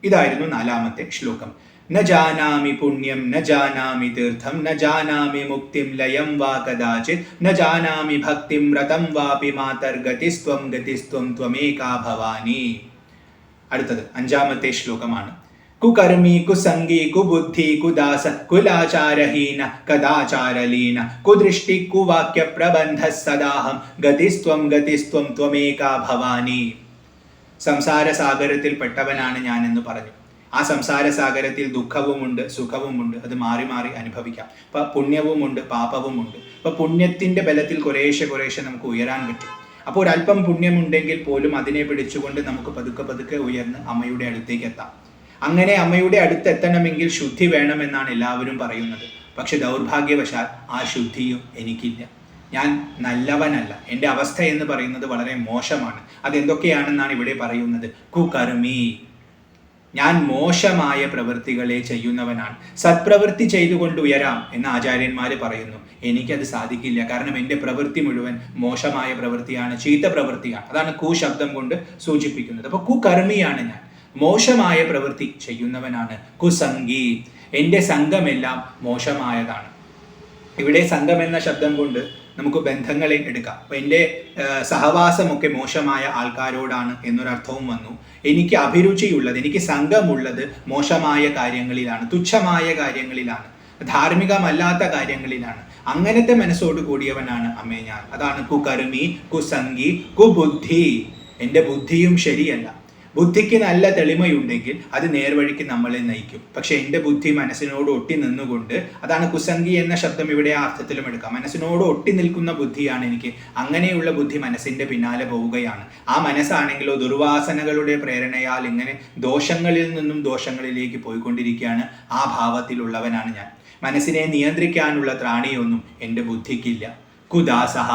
ഇതായിരുന്നു 4ാമത്തെ ശ്ലോകം. ന ജാനാമി പുണ്യം ന ജാനാമി തീർത്ഥം ന ജാനാമി മുക്തിം ലയം വാ കദാചിത് ന ജാനാമി ഭക്തിം വ്രതം വാപി മാതർ ഗതിസ്ത്വം ഗതിസ്ത്വം ത്വമേകാ ഭവാനി. അടുത്തത് 5ാമത്തെ ശ്ലോകമാണ്. കുകർമ്മി കുസംഗി കുബുദ്ധി കുദാസ കുലാചാരഹീന കദാചാരലീന കുദൃഷ്ടി കുവാക്യ പ്രബന്ധ സദാഹം ഗതിസ്ത്വം ഗതിസ്ത്വം ത്വമേകാ ഭവാനി. സംസാര സാഗരത്തിൽ പെട്ടവനാണ് ഞാൻ എന്ന് പറഞ്ഞു. ആ സംസാര സാഗരത്തിൽ ദുഃഖവുമുണ്ട് സുഖവുമുണ്ട്. അത് മാറി മാറി അനുഭവിക്കാം. അപ്പൊ പുണ്യവുമുണ്ട് പാപവുമുണ്ട്. അപ്പൊ പുണ്യത്തിന്റെ ബലത്തിൽ കുറേശ്ശെ നമുക്ക് ഉയരാൻ പറ്റും. അപ്പോൾ ഒരല്പം പുണ്യമുണ്ടെങ്കിൽ പോലും അതിനെ പിടിച്ചുകൊണ്ട് നമുക്ക് പതുക്കെ പതുക്കെ ഉയർന്ന് അമ്മയുടെ അടുത്തേക്ക് എത്താം. അങ്ങനെ അമ്മയുടെ അടുത്തെത്തണമെങ്കിൽ ശുദ്ധി വേണമെന്നാണ് എല്ലാവരും പറയുന്നത്. പക്ഷെ ദൗർഭാഗ്യവശാൽ ആ ശുദ്ധിയും എനിക്കില്ല. ഞാൻ നല്ലവനല്ല. എൻ്റെ അവസ്ഥ എന്ന് പറയുന്നത് വളരെ മോശമാണ്. അതെന്തൊക്കെയാണെന്നാണ് ഇവിടെ പറയുന്നത്. കുകർമ്മി, ഞാൻ മോശമായ പ്രവൃത്തികളെ ചെയ്യുന്നവനാണ്. സത്പ്രവൃത്തി ചെയ്തുകൊണ്ട് ഉയരാം എന്ന് ആചാര്യന്മാർ പറയുന്നു. എനിക്കത് സാധിക്കില്ല. കാരണം എൻ്റെ പ്രവൃത്തി മുഴുവൻ മോശമായ പ്രവൃത്തിയാണ്, ചീത്ത പ്രവൃത്തിയാണ്. അതാണ് കു ശബ്ദം കൊണ്ട് സൂചിപ്പിക്കുന്നത്. അപ്പോൾ കുകർമ്മിയാണ് ഞാൻ, മോശമായ പ്രവൃത്തി ചെയ്യുന്നവനാണ്. കുസംഗി, എൻ്റെ സംഘമെല്ലാം മോശമായതാണ്. ഇവിടെ സംഘം എന്ന ശബ്ദം കൊണ്ട് നമുക്ക് ബന്ധങ്ങളെ എടുക്കാം. അപ്പം എൻ്റെ സഹവാസമൊക്കെ മോശമായ ആൾക്കാരോടാണ് എന്നൊരർത്ഥവും വന്നു. എനിക്ക് അഭിരുചിയുള്ളത്, എനിക്ക് സംഘമുള്ളത് മോശമായ കാര്യങ്ങളിലാണ്, തുച്ഛമായ കാര്യങ്ങളിലാണ്, ധാർമ്മികമല്ലാത്ത കാര്യങ്ങളിലാണ്. അങ്ങനത്തെ മനസ്സോട് കൂടിയവനാണ് അമ്മേ ഞാൻ. അതാണ് കുകർമ്മി കുസംഗി കുബുദ്ധി. എൻ്റെ ബുദ്ധിയും ശരിയല്ല. ബുദ്ധിക്ക് നല്ല തെളിമയുണ്ടെങ്കിൽ അത് നേർവഴിക്ക് നമ്മളെ നയിക്കും. പക്ഷെ എൻ്റെ ബുദ്ധി മനസ്സിനോട് ഒട്ടി നിന്നുകൊണ്ട്, അതാണ് കുസംഗി എന്ന ശബ്ദം ഇവിടെ ആ അർത്ഥത്തിലും എടുക്കാം. മനസ്സിനോട് ഒട്ടി നിൽക്കുന്ന ബുദ്ധിയാണ് എനിക്ക്. അങ്ങനെയുള്ള ബുദ്ധി മനസ്സിൻ്റെ പിന്നാലെ പോവുകയാണ്. ആ മനസ്സാണെങ്കിലോ ദുർവാസനകളുടെ പ്രേരണയാൽ ഇങ്ങനെ ദോഷങ്ങളിൽ നിന്നും ദോഷങ്ങളിലേക്ക് പോയിക്കൊണ്ടിരിക്കുകയാണ്. ആ ഭാവത്തിലുള്ളവനാണ് ഞാൻ. മനസ്സിനെ നിയന്ത്രിക്കാനുള്ള ത്രാണിയൊന്നും എൻ്റെ ബുദ്ധിക്കില്ല. കുദാസഹ,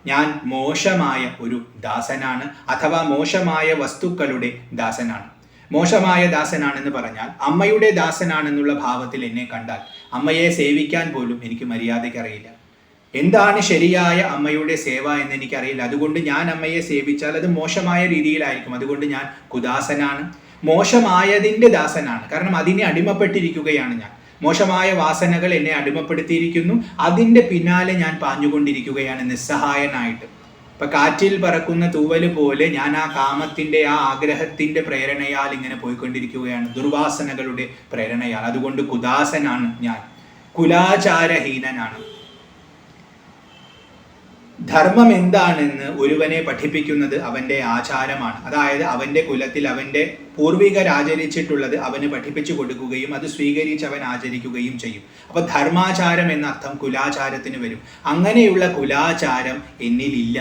ഞാൻ മോശമായ ഒരു ദാസനാണ്, അഥവാ മോശമായ വസ്തുക്കളുടെ ദാസനാണ്. മോശമായ ദാസനാണെന്ന് പറഞ്ഞാൽ അമ്മയുടെ ദാസനാണെന്നുള്ള ഭാവത്തിൽ എന്നെ കണ്ടാൽ അമ്മയെ സേവിക്കാൻ പോലും എനിക്ക് മര്യാദയ്ക്കറിയില്ല. എന്താണ് ശരിയായ അമ്മയുടെ സേവ എന്ന് എനിക്കറിയില്ല. അതുകൊണ്ട് ഞാൻ അമ്മയെ സേവിച്ചാൽ അത് മോശമായ രീതിയിലായിരിക്കും. അതുകൊണ്ട് ഞാൻ കുദാസനാണ്, മോശമായതിൻ്റെ ദാസനാണ്. കാരണം അതിനെ അടിമപ്പെട്ടിരിക്കുകയാണ് ഞാൻ. മോശമായ വാസനകൾ എന്നെ അടിമപ്പെടുത്തിയിരിക്കുന്നു. അതിൻ്റെ പിന്നാലെ ഞാൻ പാഞ്ഞുകൊണ്ടിരിക്കുകയാണ് നിസ്സഹായനായിട്ട്. ഇപ്പൊ കാറ്റിൽ പറക്കുന്ന തൂവല് പോലെ ഞാൻ ആ കാമത്തിന്റെ, ആ ആഗ്രഹത്തിന്റെ പ്രേരണയാൽ ഇങ്ങനെ പോയിക്കൊണ്ടിരിക്കുകയാണ്, ദുർവാസനകളുടെ പ്രേരണയാൽ. അതുകൊണ്ട് കുദാസനാണ് ഞാൻ, കുലാചാരഹീനനാണ്. ധർമ്മം എന്താണെന്ന് ഒരുവനെ പഠിപ്പിക്കുന്നത് അവൻ്റെ ആചാരമാണ്. അതായത് അവൻ്റെ കുലത്തിൽ അവൻ്റെ പൂർവികർ ആചരിച്ചിട്ടുള്ളത് അവന് പഠിപ്പിച്ചു കൊടുക്കുകയും അത് സ്വീകരിച്ച് അവൻ ആചരിക്കുകയും ചെയ്യും. അപ്പൊ ധർമാചാരം എന്ന അർത്ഥം കുലാചാരത്തിന് വരും. അങ്ങനെയുള്ള കുലാചാരം എന്നിലില്ല.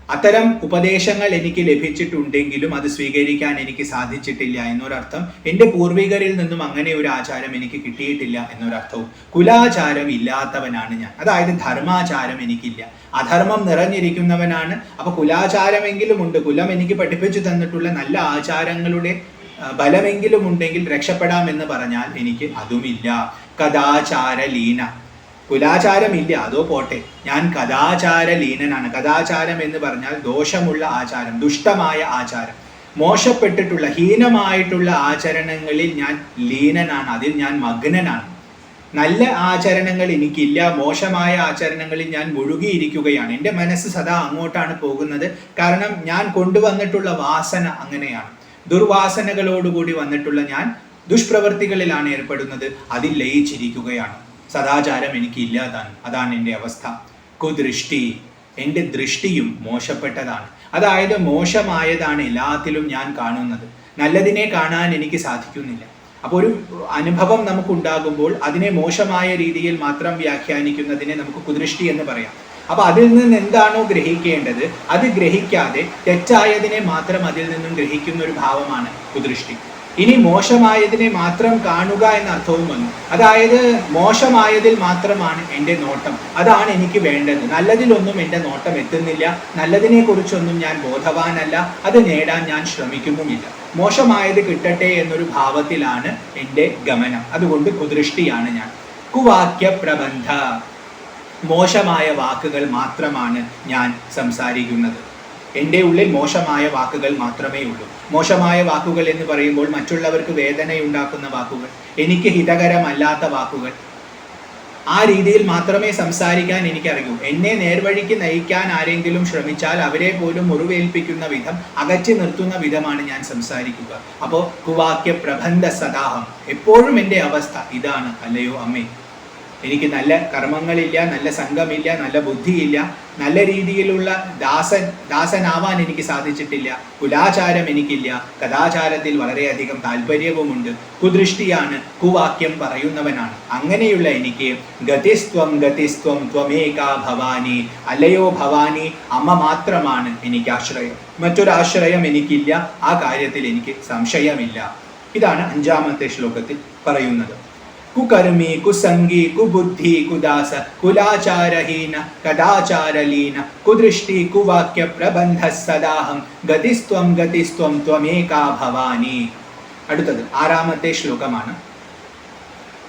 അത്തരം ഉപദേശങ്ങൾ എനിക്ക് ലഭിച്ചിട്ടുണ്ടെങ്കിലും അത് സ്വീകരിക്കാൻ എനിക്ക് സാധിച്ചിട്ടില്ല എന്നൊരർത്ഥം. എൻ്റെ പൂർവികരിൽ നിന്നും അങ്ങനെ ഒരു ആചാരം എനിക്ക് കിട്ടിയിട്ടില്ല എന്നൊരർത്ഥവും. കുലാചാരം ഇല്ലാത്തവനാണ് ഞാൻ, അതായത് ധർമാചാരം എനിക്കില്ല, അധർമ്മം നിറഞ്ഞിരിക്കുന്നവനാണ്. അപ്പൊ കുലാചാരമെങ്കിലും ഉണ്ട്, കുലം എനിക്ക് പഠിപ്പിച്ചു തന്നിട്ടുള്ള നല്ല ആചാരങ്ങളുടെ ബലമെങ്കിലും ഉണ്ടെങ്കിൽ രക്ഷപ്പെടാമെന്ന് പറഞ്ഞാൽ എനിക്ക് അതുമില്ല. കദാചാരലീന, കുലാചാരമില്ല അതോ പോട്ടെ, ഞാൻ കദാചാരലീനനാണ്. കദാചാരം എന്ന് പറഞ്ഞാൽ ദോഷമുള്ള ആചാരം, ദുഷ്ടമായ ആചാരം, മോശപ്പെട്ടിട്ടുള്ള ഹീനമായിട്ടുള്ള ആചരണങ്ങളിൽ ഞാൻ ലീനനാണ്, അതിൽ ഞാൻ മഗ്നനാണ്. നല്ല ആചരണങ്ങൾ എനിക്കില്ല, മോശമായ ആചരണങ്ങളിൽ ഞാൻ മുഴുകിയിരിക്കുകയാണ്. എൻ്റെ മനസ്സ് സദാ അങ്ങോട്ടാണ് പോകുന്നത്. കാരണം ഞാൻ കൊണ്ടുവന്നിട്ടുള്ള വാസന അങ്ങനെയാണ്. ദുർവാസനകളോടുകൂടി വന്നിട്ടുള്ള ഞാൻ ദുഷ്പ്രവൃത്തികളിലാണ് ഏർപ്പെടുന്നത്, അതിൽ ലയിച്ചിരിക്കുകയാണ്. സദാചാരം എനിക്ക് ഇല്ലാതാണ്, അതാണ് എൻ്റെ അവസ്ഥ. കുദൃഷ്ടി, എൻ്റെ ദൃഷ്ടിയും മോശപ്പെട്ടതാണ്. അതായത് മോശമായതാണ് എല്ലാത്തിലും ഞാൻ കാണുന്നത്, നല്ലതിനെ കാണാൻ എനിക്ക് സാധിക്കുന്നില്ല. അപ്പോൾ ഒരു അനുഭവം നമുക്കുണ്ടാകുമ്പോൾ അതിനെ മോശമായ രീതിയിൽ മാത്രം വ്യാഖ്യാനിക്കുന്നതിനെ നമുക്ക് കുദൃഷ്ടി എന്ന് പറയാം. അപ്പൊ അതിൽ നിന്ന് എന്താണോ ഗ്രഹിക്കേണ്ടത് അത് ഗ്രഹിക്കാതെ തെറ്റായതിനെ മാത്രം അതിൽ നിന്നും ഗ്രഹിക്കുന്ന ഒരു ഭാവമാണ് കുദൃഷ്ടി. ഇനി മോശമായതിനെ മാത്രം കാണുക എന്ന അർത്ഥവും വന്നു. അതായത് മോശമായതിൽ മാത്രമാണ് എൻ്റെ നോട്ടം, അതാണ് എനിക്ക് വേണ്ടത്. നല്ലതിലൊന്നും എൻ്റെ നോട്ടം എത്തുന്നില്ല, നല്ലതിനെ കുറിച്ചൊന്നും ഞാൻ ബോധവാനല്ല, അത് നേടാൻ ഞാൻ ശ്രമിക്കുന്നുമില്ല. മോശമായത് കിട്ടട്ടെ എന്നൊരു ഭാവത്തിലാണ് എൻ്റെ ഗമനം. അതുകൊണ്ട് കുദൃഷ്ടിയാണ് ഞാൻ. കുവാക്യ പ്രബന്ധ, മോശമായ വാക്കുകൾ മാത്രമാണ് ഞാൻ സംസാരിക്കുന്നത്. എൻ്റെ ഉള്ളിൽ മോശമായ വാക്കുകൾ മാത്രമേ ഉള്ളൂ. മോശമായ വാക്കുകൾ എന്ന് പറയുമ്പോൾ മറ്റുള്ളവർക്ക് വേദനയുണ്ടാക്കുന്ന വാക്കുകൾ, എനിക്ക് ഹിതകരമല്ലാത്ത വാക്കുകൾ, ആ രീതിയിൽ മാത്രമേ സംസാരിക്കാൻ എനിക്കറിയൂ. എന്നെ നേർവഴിക്ക് നയിക്കാൻ ആരെങ്കിലും ശ്രമിച്ചാൽ അവരെ പോലും മുറിവേൽപ്പിക്കുന്ന വിധം, അകറ്റി നിർത്തുന്ന വിധമാണ് ഞാൻ സംസാരിക്കുക. അപ്പോൾ കുവാക്യ പ്രബന്ധ സദാഹം, എപ്പോഴും എൻ്റെ അവസ്ഥ ഇതാണ്. അല്ലയോ അമ്മേ, എനിക്ക് കർമ്മങ്ങളില്ല, നല്ല സംഘമില്ല, നല്ല ബുദ്ധിയില്ല, നല്ല രീതിയിലുള്ള ദാസനാവാൻ എനിക്ക് സാധിച്ചിട്ടില്ല, കുലാചാരം എനിക്കില്ല, കഥാചാരത്തിൽ വളരെയധികം താല്പര്യവുമുണ്ട്, കുദൃഷ്ടിയാണ്, കുവാക്യം പറയുന്നവനാണ്. അങ്ങനെയുള്ള എനിക്ക് ഗതിസ്ത്വം ഗതിസ്ത്വം ത്വമേകാ ഭവാനി, അല്ലയോ ഭവാനി, അമ്മ മാത്രമാണ് എനിക്ക് ആശ്രയം, മറ്റൊരാശ്രയം എനിക്കില്ല, ആ കാര്യത്തിൽ എനിക്ക് സംശയമില്ല. ഇതാണ് 5-ാമത്തെ ശ്ലോകത്തിൽ പറയുന്നത്. കുകർമ്മി കുസംഗി കുബുദ്ധി കുദാസ കുലാചാരഹീന കദാചാരലീന കുദൃഷ്ടി കുവാക്യ പ്രബന്ധ സദാഹം ഗതിസ്ത്വം ഗതിസ്ത്വം ത്വമേകാ ഭവാനി. അടുത്തത് 6-ാമത്തെ ശ്ലോകമാണ്.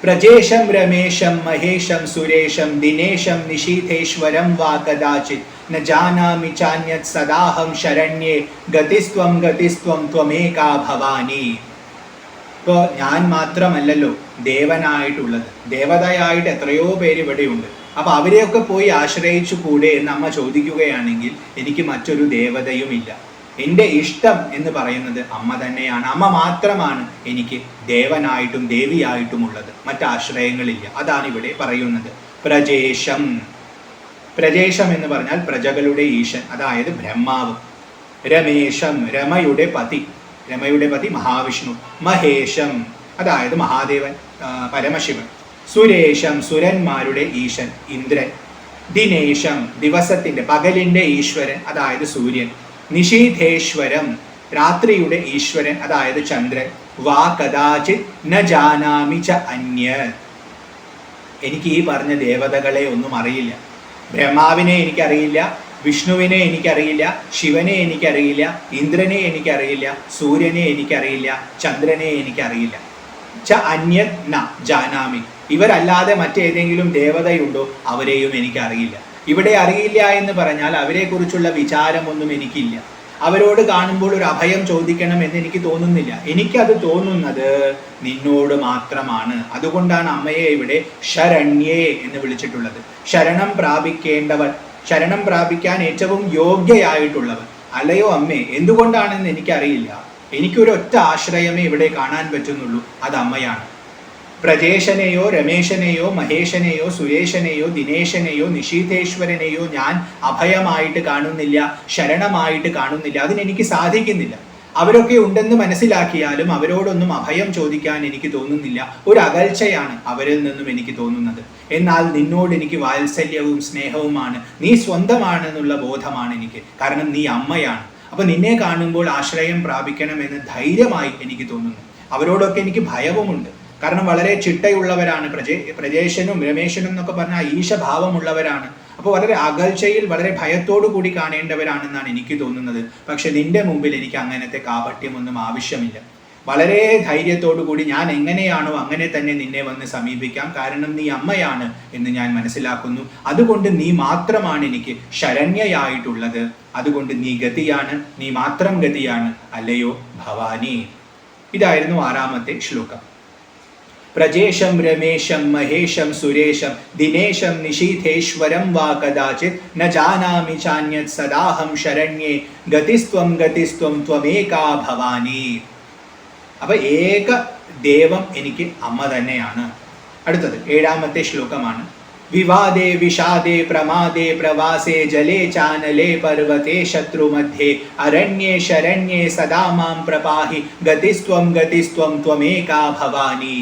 പ്രജേഷം രമേശം മഹേശം സുരേഷം ദിനേശം നിശീഥേശ്വരം വാ കദാചിത് ന ജാനാമി ചാന്യത് സദാഹം ശരണ്യേ ഗതിസ്ത്വം ഗതിസ്ത്വം ത്വമേകാ ഭവാനി. ഇപ്പോൾ ഞാൻ മാത്രമല്ലല്ലോ ദേവനായിട്ടുള്ളത്, ദേവതയായിട്ട് എത്രയോ പേര് ഇവിടെയുണ്ട്. അപ്പൊ അവരെയൊക്കെ പോയി ആശ്രയിച്ചു കൂടെ എന്ന് അമ്മ ചോദിക്കുകയാണെങ്കിൽ എനിക്ക് മറ്റൊരു ദേവതയുമില്ല. എൻ്റെ ഇഷ്ടം എന്ന് പറയുന്നത് അമ്മ തന്നെയാണ്. അമ്മ മാത്രമാണ് എനിക്ക് ദേവനായിട്ടും ദേവിയായിട്ടുമുള്ളത്, മറ്റാശ്രയങ്ങളില്ല. അതാണ് ഇവിടെ പറയുന്നത്. പ്രജേഷം, പ്രജേഷം എന്ന് പറഞ്ഞാൽ പ്രജകളുടെ ഈശൻ, അതായത് ബ്രഹ്മാവ്. രമേശം, രമയുടെ പതി, രമയുടെ പതി മഹാവിഷ്ണു. മഹേശം, അതായത് മഹാദേവൻ, പരമശിവൻ. സുരേശം, സുരന്മാരുടെ ഈശൻ ഇന്ദ്രൻ. ദിനേശം, ദിവസത്തിന്റെ പകലിന്റെ ഈശ്വരൻ, അതായത് സൂര്യൻ. നിശീഥേശ്വരം, രാത്രിയുടെ ഈശ്വരൻ, അതായത് ചന്ദ്രൻ. വാ കദാചിത് ന ജാനാമി ച അന്യത്, എനിക്ക് ഈ പറഞ്ഞ ദേവതകളെ ഒന്നും അറിയില്ല. ബ്രഹ്മാവിനെ എനിക്കറിയില്ല, വിഷ്ണുവിനെ എനിക്കറിയില്ല, ശിവനെ എനിക്കറിയില്ല, ഇന്ദ്രനെ എനിക്കറിയില്ല, സൂര്യനെ എനിക്കറിയില്ല, ചന്ദ്രനെ എനിക്കറിയില്ല. ച അന്യത് ന ജാനാമി, ഇവരല്ലാതെ മറ്റേതെങ്കിലും ദേവതയുണ്ടോ അവരെയും എനിക്കറിയില്ല. ഇവിടെ അറിയില്ല എന്ന് പറഞ്ഞാൽ അവരെക്കുറിച്ചുള്ള വിചാരമൊന്നും എനിക്കില്ല. അവരോട് കാണുമ്പോൾ ഒരു അഭയം ചോദിക്കണം എന്ന് എനിക്ക് തോന്നുന്നില്ല. എനിക്കത് തോന്നുന്നത് നിന്നോട് മാത്രമാണ്. അതുകൊണ്ടാണ് അമ്മയെ ഇവിടെ ശരണ്യേ എന്ന് വിളിച്ചിട്ടുള്ളത്. ശരണം പ്രാപിക്കേണ്ടവർ, ശരണം പ്രാപിക്കാൻ ഏറ്റവും യോഗ്യയായിട്ടുള്ളവർ. അല്ലയോ അമ്മേ, എന്തുകൊണ്ടാണെന്ന് എനിക്കറിയില്ല. എനിക്കൊരൊറ്റ ആശ്രയമേ ഇവിടെ കാണാൻ പറ്റുന്നുള്ളൂ, അത് അമ്മയാണ്. പ്രജേശനെയോ രമേശനെയോ മഹേശനെയോ സുരേശനെയോ ദിനേശനെയോ നിശീഥേശ്വരനെയോ ഞാൻ അഭയമായിട്ട് കാണുന്നില്ല, ശരണമായിട്ട് കാണുന്നില്ല. അതിനെനിക്ക് സാധിക്കുന്നില്ല. അവരൊക്കെ ഉണ്ടെന്ന് മനസ്സിലാക്കിയാലും അവരോടൊന്നും അഭയം ചോദിക്കാൻ എനിക്ക് തോന്നുന്നില്ല. ഒരു അകൽച്ചയാണ് അവരിൽ നിന്നും എനിക്ക് തോന്നുന്നത്. എന്നാൽ നിന്നോട് എനിക്ക് വാത്സല്യവും സ്നേഹവുമാണ്, നീ സ്വന്തമാണെന്നുള്ള ബോധമാണ് എനിക്ക്. കാരണം നീ അമ്മയാണ്. അപ്പൊ നിന്നെ കാണുമ്പോൾ ആശ്രയം പ്രാപിക്കണമെന്ന് ധൈര്യമായി എനിക്ക് തോന്നുന്നു. അവരോടൊക്കെ എനിക്ക് ഭയവുമുണ്ട്. കാരണം വളരെ ചിട്ടയുള്ളവരാണ്. പ്രജേശനും രമേശനും എന്നൊക്കെ പറഞ്ഞാൽ ഈശഭാവമുള്ളവരാണ്. അപ്പോൾ വളരെ അകൽച്ചയിൽ വളരെ ഭയത്തോടു കൂടി കാണേണ്ടവരാണെന്നാണ് എനിക്ക് തോന്നുന്നത്. പക്ഷെ നിന്റെ മുമ്പിൽ എനിക്ക് അങ്ങനത്തെ കാപട്യമൊന്നും ആവശ്യമില്ല. വളരെ ധൈര്യത്തോടു കൂടി ഞാൻ എങ്ങനെയാണോ അങ്ങനെ തന്നെ നിന്നെ വന്ന് സമീപിക്കാം. കാരണം നീ അമ്മയാണ് എന്ന് ഞാൻ മനസ്സിലാക്കുന്നു. അതുകൊണ്ട് നീ മാത്രമാണ് എനിക്ക് ശരണ്യയായിട്ടുള്ളത്. അതുകൊണ്ട് നീ ഗതിയാണ്, നീ മാത്രം ഗതിയാണ്, അല്ലയോ ഭവാനി. ഇതായിരുന്നു 6ാമത്തെ ശ്ലോകം. പ്രജേശം രമേശം മഹേശം സുരേശം ദിനേശം നിശീഥേശ്വരം വാ കദാചിത് ന ജാനാമി ചാന്യത് സദാഹം ശരണ്യേ ഗതിസ്ത്വം ഗതിസ്ത്വം ത്വമേകാ ഭവാനി. അപ്പൊ ഏക ദേവം എനിക്ക് അമ്മ തന്നെയാണ്. അടുത്തത് 7ാമത്തെ ശ്ലോകമാണ്. വിവാദേ വിഷാദേ പ്രമാദേ പ്രവാസേ ജലേ ചാനലേ പർവതേ ശത്രുമധ്യേ അരണ്യേ ശരണ്യേ സദാ മാം പ്രപാഹി ഗതിസ്ത്വം ഗതിസ്ത്വം ത്വമേകാ ഭവാനി.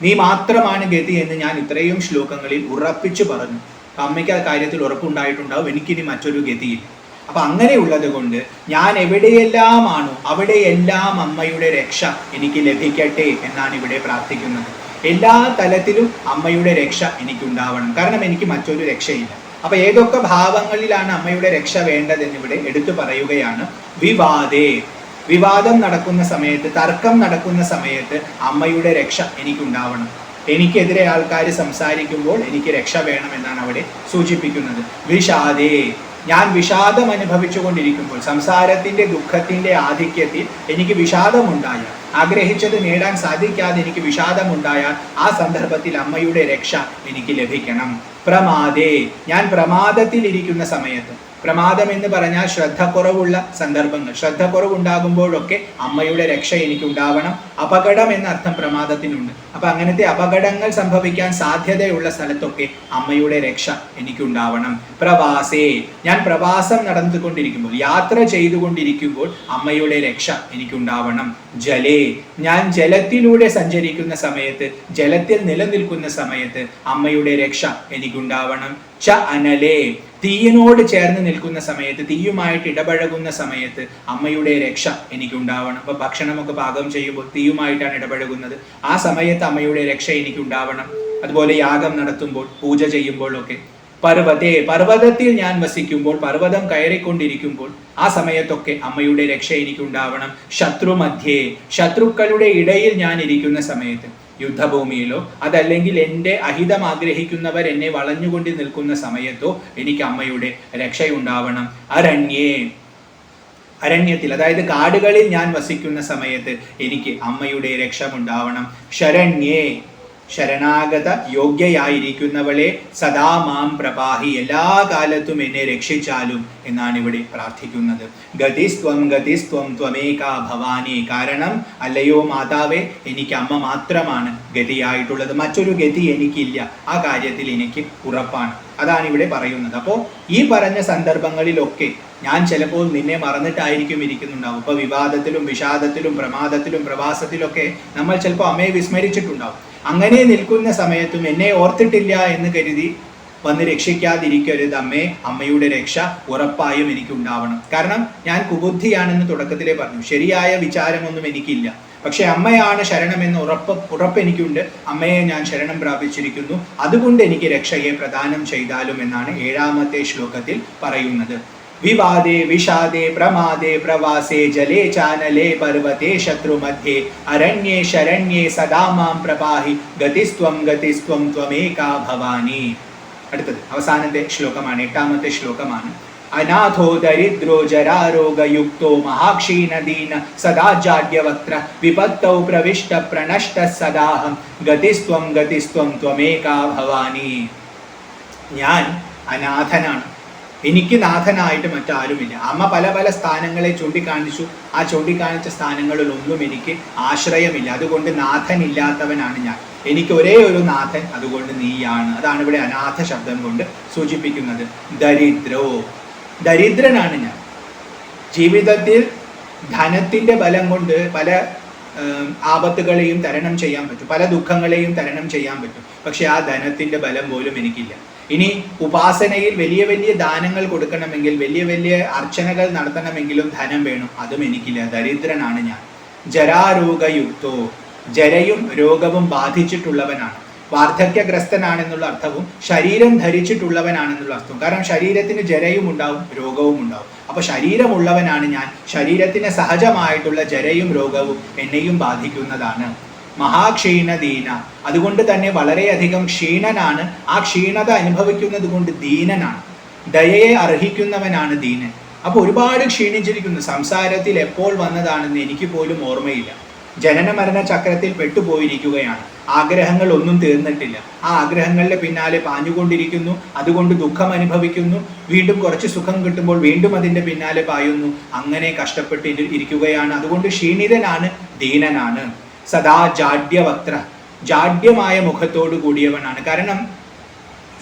നീ മാത്രമാണ് ഗതി എന്ന് ഞാൻ ഇത്രയും ശ്ലോകങ്ങളിൽ ഉറപ്പിച്ചു പറഞ്ഞു. അമ്മയ്ക്ക് ആ കാര്യത്തിൽ ഉറപ്പുണ്ടായിട്ടുണ്ടാവും, എനിക്കിനി മറ്റൊരു ഗതിയില്ല. അപ്പൊ അങ്ങനെയുള്ളത് കൊണ്ട് ഞാൻ എവിടെയെല്ലാമാണോ അവിടെയെല്ലാം അമ്മയുടെ രക്ഷ എനിക്ക് ലഭിക്കട്ടെ എന്നാണ് ഇവിടെ പ്രാർത്ഥിക്കുന്നത്. എല്ലാ തലത്തിലും അമ്മയുടെ രക്ഷ എനിക്കുണ്ടാവണം. കാരണം എനിക്ക് മറ്റൊരു രക്ഷയില്ല. അപ്പൊ ഏതൊക്കെ ഭാവങ്ങളിലാണ് അമ്മയുടെ രക്ഷ വേണ്ടതെന്നിവിടെ എടുത്തു പറയുകയാണ്. വിവാദേ, വിവാദം നടക്കുന്ന സമയത്ത്, തർക്കം നടക്കുന്ന സമയത്ത് അമ്മയുടെ രക്ഷ എനിക്കുണ്ടാവണം. എനിക്കെതിരെ ആൾക്കാർ സംസാരിക്കുമ്പോൾ എനിക്ക് രക്ഷ വേണമെന്നാണ് അവിടെ സൂചിപ്പിക്കുന്നത്. വിഷാദേ, ഞാൻ വിഷാദം അനുഭവിച്ചു കൊണ്ടിരിക്കുമ്പോൾ, സംസാരത്തിന്റെ ദുഃഖത്തിന്റെ ആധിക്യത്തിൽ എനിക്ക് വിഷാദമുണ്ടായാൽ, ആഗ്രഹിച്ചത് നേടാൻ സാധിക്കാതെ എനിക്ക് വിഷാദമുണ്ടായാൽ ആ സന്ദർഭത്തിൽ അമ്മയുടെ രക്ഷ എനിക്ക് ലഭിക്കണം. പ്രമാദേ, ഞാൻ പ്രമാദത്തിൽ ഇരിക്കുന്ന സമയത്ത്, പ്രമാദം എന്ന് പറഞ്ഞാൽ ശ്രദ്ധക്കുറവുള്ള സന്ദർഭങ്ങൾ, ശ്രദ്ധക്കുറവുണ്ടാകുമ്പോഴൊക്കെ അമ്മയുടെ രക്ഷ എനിക്ക് ഉണ്ടാവണം. അപകടം എന്ന അർത്ഥം പ്രമാദത്തിനുണ്ട്. അപ്പൊ അങ്ങനത്തെ അപകടങ്ങൾ സംഭവിക്കാൻ സാധ്യതയുള്ള സ്ഥലത്തൊക്കെ അമ്മയുടെ രക്ഷ എനിക്കുണ്ടാവണം. പ്രവാസേ, ഞാൻ പ്രവാസം നടന്നുകൊണ്ടിരിക്കുമ്പോൾ, യാത്ര ചെയ്തുകൊണ്ടിരിക്കുമ്പോൾ അമ്മയുടെ രക്ഷ എനിക്കുണ്ടാവണം. ജലേ, ഞാൻ ജലത്തിലൂടെ സഞ്ചരിക്കുന്ന സമയത്ത്, ജലത്തിൽ നിലനിൽക്കുന്ന സമയത്ത് അമ്മയുടെ രക്ഷ എനിക്കുണ്ടാവണം. ച അനലേ, തീയിനോട് ചേർന്ന് നിൽക്കുന്ന സമയത്ത്, തീയുമായിട്ട് ഇടപഴകുന്ന സമയത്ത് അമ്മയുടെ രക്ഷ എനിക്കുണ്ടാവണം. അപ്പൊ ഭക്ഷണമൊക്കെ പാകം ചെയ്യുമ്പോൾ തീയുമായിട്ടാണ് ഇടപഴകുന്നത്. ആ സമയത്ത് അമ്മയുടെ രക്ഷ എനിക്കുണ്ടാവണം. അതുപോലെ യാഗം നടത്തുമ്പോൾ, പൂജ ചെയ്യുമ്പോഴൊക്കെ. പർവ്വതേ, പർവ്വതത്തിൽ ഞാൻ വസിക്കുമ്പോൾ, പർവ്വതം കയറിക്കൊണ്ടിരിക്കുമ്പോൾ ആ സമയത്തൊക്കെ അമ്മയുടെ രക്ഷ എനിക്കുണ്ടാവണം. ശത്രുമധ്യേ, ശത്രുക്കളുടെ ഇടയിൽ ഞാൻ ഇരിക്കുന്ന സമയത്ത്, യുദ്ധഭൂമിയിലോ അതല്ലെങ്കിൽ എൻ്റെ അഹിതം ആഗ്രഹിക്കുന്നവർ എന്നെ വളഞ്ഞുകൊണ്ട് നിൽക്കുന്ന സമയത്തോ എനിക്ക് അമ്മയുടെ രക്ഷയുണ്ടാവണം. അരണ്യേ, അരണ്യത്തിൽ അതായത് കാടുകളിൽ ഞാൻ വസിക്കുന്ന സമയത്ത് എനിക്ക് അമ്മയുടെ രക്ഷ ഉണ്ടാവണം. ശരണ്യേ, ശരണാഗത യോഗ്യയായിരിക്കുന്നവളെ സദാ മാം പ്രപാഹി, എല്ലാ കാലത്തും എന്നെ രക്ഷിച്ചാലും എന്നാണ് ഇവിടെ പ്രാർത്ഥിക്കുന്നത്. ഗതിസ്ത്വം ഗതിസ്ത്വം ത്വമേകാ ഭവാനി. കാരണം അല്ലയോ മാതാവേ, എനിക്ക് അമ്മ മാത്രമാണ് ഗതിയായിട്ടുള്ളത്, മറ്റൊരു ഗതി എനിക്കില്ല. ആ കാര്യത്തിൽ എനിക്ക് ഉറപ്പാണ്. അതാണ് ഇവിടെ പറയുന്നത്. അപ്പോൾ ഈ പറഞ്ഞ സന്ദർഭങ്ങളിലൊക്കെ ഞാൻ ചിലപ്പോൾ നിന്നെ മറന്നിട്ടായിരിക്കും ഇരിക്കുന്നുണ്ടാവും. ഇപ്പൊ വിവാദത്തിലും വിഷാദത്തിലും പ്രമാദത്തിലും പ്രവാസത്തിലൊക്കെ നമ്മൾ ചിലപ്പോൾ അമ്മയെ വിസ്മരിച്ചിട്ടുണ്ടാവും. അങ്ങനെ നിൽക്കുന്ന സമയത്തും എന്നെ ഓർത്തിട്ടില്ല എന്ന് കരുതി വന്ന് രക്ഷിക്കാതിരിക്കരുത് അമ്മേ. അമ്മയുടെ രക്ഷ ഉറപ്പായും എനിക്ക് ഉണ്ടാവണം. കാരണം ഞാൻ കുബുദ്ധിയാണെന്ന് തുടക്കത്തിലേ പറഞ്ഞു, ശരിയായ വിചാരമൊന്നും എനിക്കില്ല. പക്ഷെ അമ്മയാണ് ശരണമെന്ന് ഉറപ്പ് എനിക്കുണ്ട്. അമ്മയെ ഞാൻ ശരണം പ്രാപിച്ചിരിക്കുന്നു, അതുകൊണ്ട് എനിക്ക് രക്ഷയെ പ്രദാനം ചെയ്താലും എന്നാണ് 7ാമത്തെ ശ്ലോകത്തിൽ പറയുന്നത്. വിവാദേ വിഷാദേ പ്രമാദേ പ്രവാസേ ജലേ ചാനലേ പർവതേ ശത്രുമധ്യേ അരണ്യേ ശരണ്യേ സദാ മാം പ്രപാഹി ഗതിസ്ത്വം ഗതിസ്ത്വം ത്വമേകാ ഭവാനി. അടുത്തത് അവസാനത്തെ ശ്ലോകമാണ്, 8ാമത്തെ ശ്ലോകമാണ്. അനാഥോ ദരിദ്രോ ജരാരോഗയുക്തോ മഹാക്ഷീണദീന സദാ ജാഡ്യവക്ത്ര വിപത്തൗ പ്രവിഷ്ട പ്രണഷ്ട സദാഹം ഗതിസ്ത്വം ഗതിസ്ത്വം ത്വമേകാ ഭവാനി. ഞാൻ അനാഥനാണ്, എനിക്ക് നാഥനായിട്ട് മറ്റാരുമില്ല. അമ്മ പല പല സ്ഥാനങ്ങളെ ചൂണ്ടിക്കാണിച്ചു. ആ ചൂണ്ടിക്കാണിച്ച സ്ഥാനങ്ങളിലൊന്നും എനിക്ക് ആശ്രയമില്ല. അതുകൊണ്ട് നാഥനില്ലാത്തവനാണ് ഞാൻ. എനിക്ക് ഒരേ ഒരു നാഥൻ, അതുകൊണ്ട് നീയാണ്. അതാണ് ഇവിടെ അനാഥ ശബ്ദം കൊണ്ട് സൂചിപ്പിക്കുന്നത്. ദരിദ്രോ, ദരിദ്രനാണ് ഞാൻ. ജീവിതത്തിൽ ധനത്തിൻ്റെ ബലം കൊണ്ട് പല ആപത്തുകളെയും തരണം ചെയ്യാൻ പറ്റും, പല ദുഃഖങ്ങളെയും തരണം ചെയ്യാൻ പറ്റും. പക്ഷെ ആ ധനത്തിൻ്റെ ബലം പോലും എനിക്കില്ല. ഇനി ഉപാസനയിൽ വലിയ വലിയ ദാനങ്ങൾ കൊടുക്കണമെങ്കിൽ, വലിയ വലിയ അർച്ചനകൾ നടത്തണമെങ്കിലും ധനം വേണം, അതും എനിക്കില്ല. ദരിദ്രനാണ് ഞാൻ. ജരാരോഗയുക്തോ, ജരയും രോഗവും ബാധിച്ചിട്ടുള്ളവനാണ്. വാർദ്ധക്യഗ്രസ്തനാണെന്നുള്ള അർത്ഥവും ശരീരം ധരിച്ചിട്ടുള്ളവനാണെന്നുള്ള അർത്ഥവും. കാരണം ശരീരത്തിന് ജരയും ഉണ്ടാവും, രോഗവും ഉണ്ടാവും. അപ്പൊ ശരീരമുള്ളവനാണ് ഞാൻ. ശരീരത്തിന് സഹജമായിട്ടുള്ള ജരയും രോഗവും എന്നെയും ബാധിക്കുന്നതാണ്. മഹാക്ഷീണദീന, അതുകൊണ്ട് തന്നെ വളരെയധികം ക്ഷീണനാണ്. ആ ക്ഷീണത അനുഭവിക്കുന്നത് കൊണ്ട് ദീനനാണ്. ദയയെ അർഹിക്കുന്നവനാണ് ദീനൻ. അപ്പൊ ഒരുപാട് ക്ഷീണിച്ചിരിക്കുന്നു. സംസാരത്തിൽ എപ്പോൾ വന്നതാണെന്ന് എനിക്ക് പോലും ഓർമ്മയില്ല. ജനന മരണ ചക്രത്തിൽ പെട്ടുപോയിരിക്കുകയാണ്. ആഗ്രഹങ്ങൾ ഒന്നും തീർന്നിട്ടില്ല. ആ ആഗ്രഹങ്ങളുടെ പിന്നാലെ പാഞ്ഞുകൊണ്ടിരിക്കുന്നു. അതുകൊണ്ട് ദുഃഖം അനുഭവിക്കുന്നു. വീണ്ടും കുറച്ച് സുഖം കിട്ടുമ്പോൾ വീണ്ടും അതിൻ്റെ പിന്നാലെ പായുന്നു. അങ്ങനെ കഷ്ടപ്പെട്ട് ഇരിക്കുകയാണ്. അതുകൊണ്ട് ക്ഷീണിതനാണ്, ദീനനാണ്. സദാ ജാഡ്യവക്ത്ര, ജാഡ്യമായ മുഖത്തോടു കൂടിയവനാണ്. കാരണം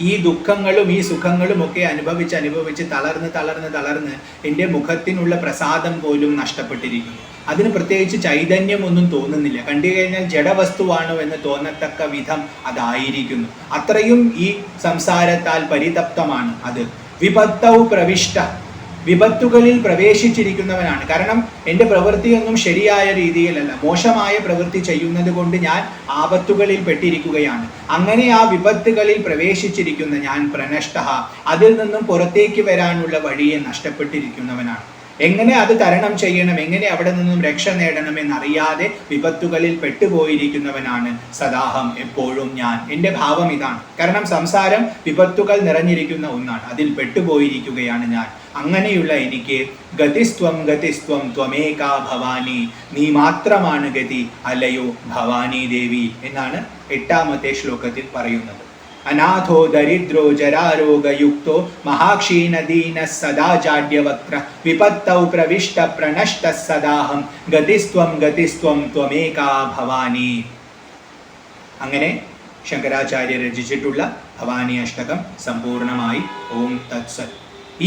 ഈ ദുഃഖങ്ങളും ഈ സുഖങ്ങളും ഒക്കെ അനുഭവിച്ച് തളർന്ന് എൻ്റെ മുഖത്തിനുള്ള പ്രസാദം പോലും നഷ്ടപ്പെട്ടിരിക്കുന്നു. അതിന് പ്രത്യേകിച്ച് ചൈതന്യമൊന്നും തോന്നുന്നില്ല. കണ്ടു കഴിഞ്ഞാൽ ജഡവസ്തുവാണോ എന്ന് തോന്നത്തക്ക വിധം അതായിരിക്കുന്നു. അത്രയും ഈ സംസാരത്താൽ പരിതപ്തമാണ് അത്. വിപത്തൗ പ്രവിഷ്ട, വിപത്തുകളിൽ പ്രവേശിച്ചിരിക്കുന്നവനാണ്. കാരണം എൻ്റെ പ്രവൃത്തിയൊന്നും ശരിയായ രീതിയിലല്ല, മോശമായ പ്രവൃത്തി ചെയ്യുന്നത് കൊണ്ട് ഞാൻ ആപത്തുകളിൽ പെട്ടിരിക്കുകയാണ്. അങ്ങനെ ആ വിപത്തുകളിൽ പ്രവേശിച്ചിരിക്കുന്ന ഞാൻ പ്രനഷ്ട, അതിൽ നിന്നും പുറത്തേക്ക് വരാനുള്ള വഴിയെ നഷ്ടപ്പെട്ടിരിക്കുന്നവനാണ്. എങ്ങനെ അത് തരണം ചെയ്യണം, എങ്ങനെ അവിടെ നിന്നും രക്ഷ നേടണമെന്നറിയാതെ വിപത്തുകളിൽ പെട്ടുപോയിരിക്കുന്നവനാണ് സദാഹം, എപ്പോഴും ഞാൻ. എൻ്റെ ഭാവം ഇതാണ്. കാരണം സംസാരം വിപത്തുകൾ നിറഞ്ഞിരിക്കുന്ന ഒന്നാണ്, അതിൽ പെട്ടുപോയിരിക്കുകയാണ് ഞാൻ. അങ്ങനെയുള്ള എനിക്ക് ഗതിസ്ത്വം ഗതിസ്ത്വം ത്വമേകാ ഭവാനി, നീ മാത്രമാണ് ഗതി, അല്ലയോ ഭവാനി ദേവി എന്നാണ് 8ാമത്തെ ശ്ലോകത്തിൽ പറയുന്നത്. അനാഥോ ദരിദ്രോ ജരാരോഗയുക്തോ മഹാക്ഷീണദീന സദാ ജാഡ്യവക്ത്ര വിപത്തൗ പ്രവിഷ്ട പ്രണഷ്ട സദാഹം ഗതിസ്ത്വം ഗതിസ്ത്വം ത്വമേകാ ഭവാനി. അങ്ങനെ ശങ്കരാചാര്യ രചിച്ചിട്ടുള്ള ഭവാനി അഷ്ടകം സമ്പൂർണമായി. ഓം തത്സത്.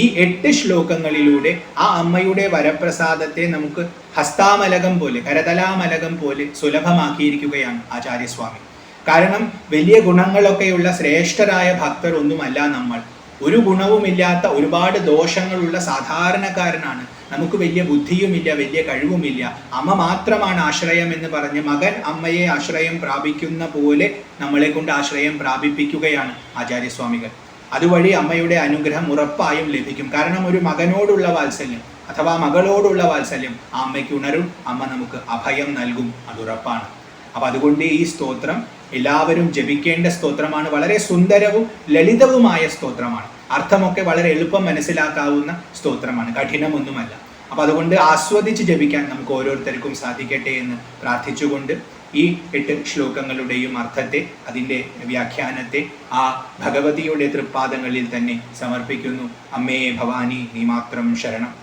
ഈ 8 ശ്ലോകങ്ങളിലൂടെ ആ അമ്മയുടെ വരപ്രസാദത്തെ നമുക്ക് ഹസ്താമലകം പോലെ, കരതലാമലകം പോലെ സുലഭമാക്കിയിരിക്കുകയാണ് ആചാര്യസ്വാമി. കാരണം വലിയ ഗുണങ്ങളൊക്കെയുള്ള ശ്രേഷ്ഠരായ ഭക്തർ ഒന്നുമല്ല നമ്മൾ. ഒരു ഗുണവുമില്ലാത്ത, ഒരുപാട് ദോഷങ്ങളുള്ള സാധാരണക്കാരനാണ്. നമുക്ക് വലിയ ബുദ്ധിയുമില്ല, വലിയ കഴിവുമില്ല. അമ്മ മാത്രമാണ് ആശ്രയം എന്ന് പറഞ്ഞ് മകൻ അമ്മയെ ആശ്രയം പ്രാപിക്കുന്ന പോലെ നമ്മളെ കൊണ്ട് ആശ്രയം പ്രാപിപ്പിക്കുകയാണ് ആചാര്യസ്വാമികൾ. അതുവഴി അമ്മയുടെ അനുഗ്രഹം ഉറപ്പായും ലഭിക്കും. കാരണം ഒരു മകനോടുള്ള വാത്സല്യം അഥവാ മകളോടുള്ള വാത്സല്യം ആ അമ്മയ്ക്ക് ഉണരും. അമ്മ നമുക്ക് അഭയം നൽകും, അതുറപ്പാണ്. അപ്പം അതുകൊണ്ട് ഈ സ്തോത്രം എല്ലാവരും ജപിക്കേണ്ട സ്തോത്രമാണ്. വളരെ സുന്ദരവും ലളിതവുമായ സ്തോത്രമാണ്. അർത്ഥമൊക്കെ വളരെ എളുപ്പം മനസ്സിലാക്കാവുന്ന സ്തോത്രമാണ്, കഠിനമൊന്നുമല്ല. അപ്പം അതുകൊണ്ട് ആസ്വദിച്ച് ജപിക്കാൻ നമുക്ക് ഓരോരുത്തർക്കും സാധിക്കട്ടെ എന്ന് പ്രാർത്ഥിച്ചുകൊണ്ട് ഈ 8 ശ്ലോകങ്ങളുടെയും അർത്ഥത്തെ, അതിൻ്റെ വ്യാഖ്യാനത്തെ ആ ഭഗവതിയുടെ തൃപ്പാദങ്ങളിൽ തന്നെ സമർപ്പിക്കുന്നു. അമ്മേ ഭവാനി, നീ മാത്രം ശരണം.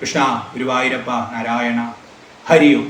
കൃഷ്ണ, ഗുരുവായൂരപ്പ, നാരായണ, ഹരിയോ.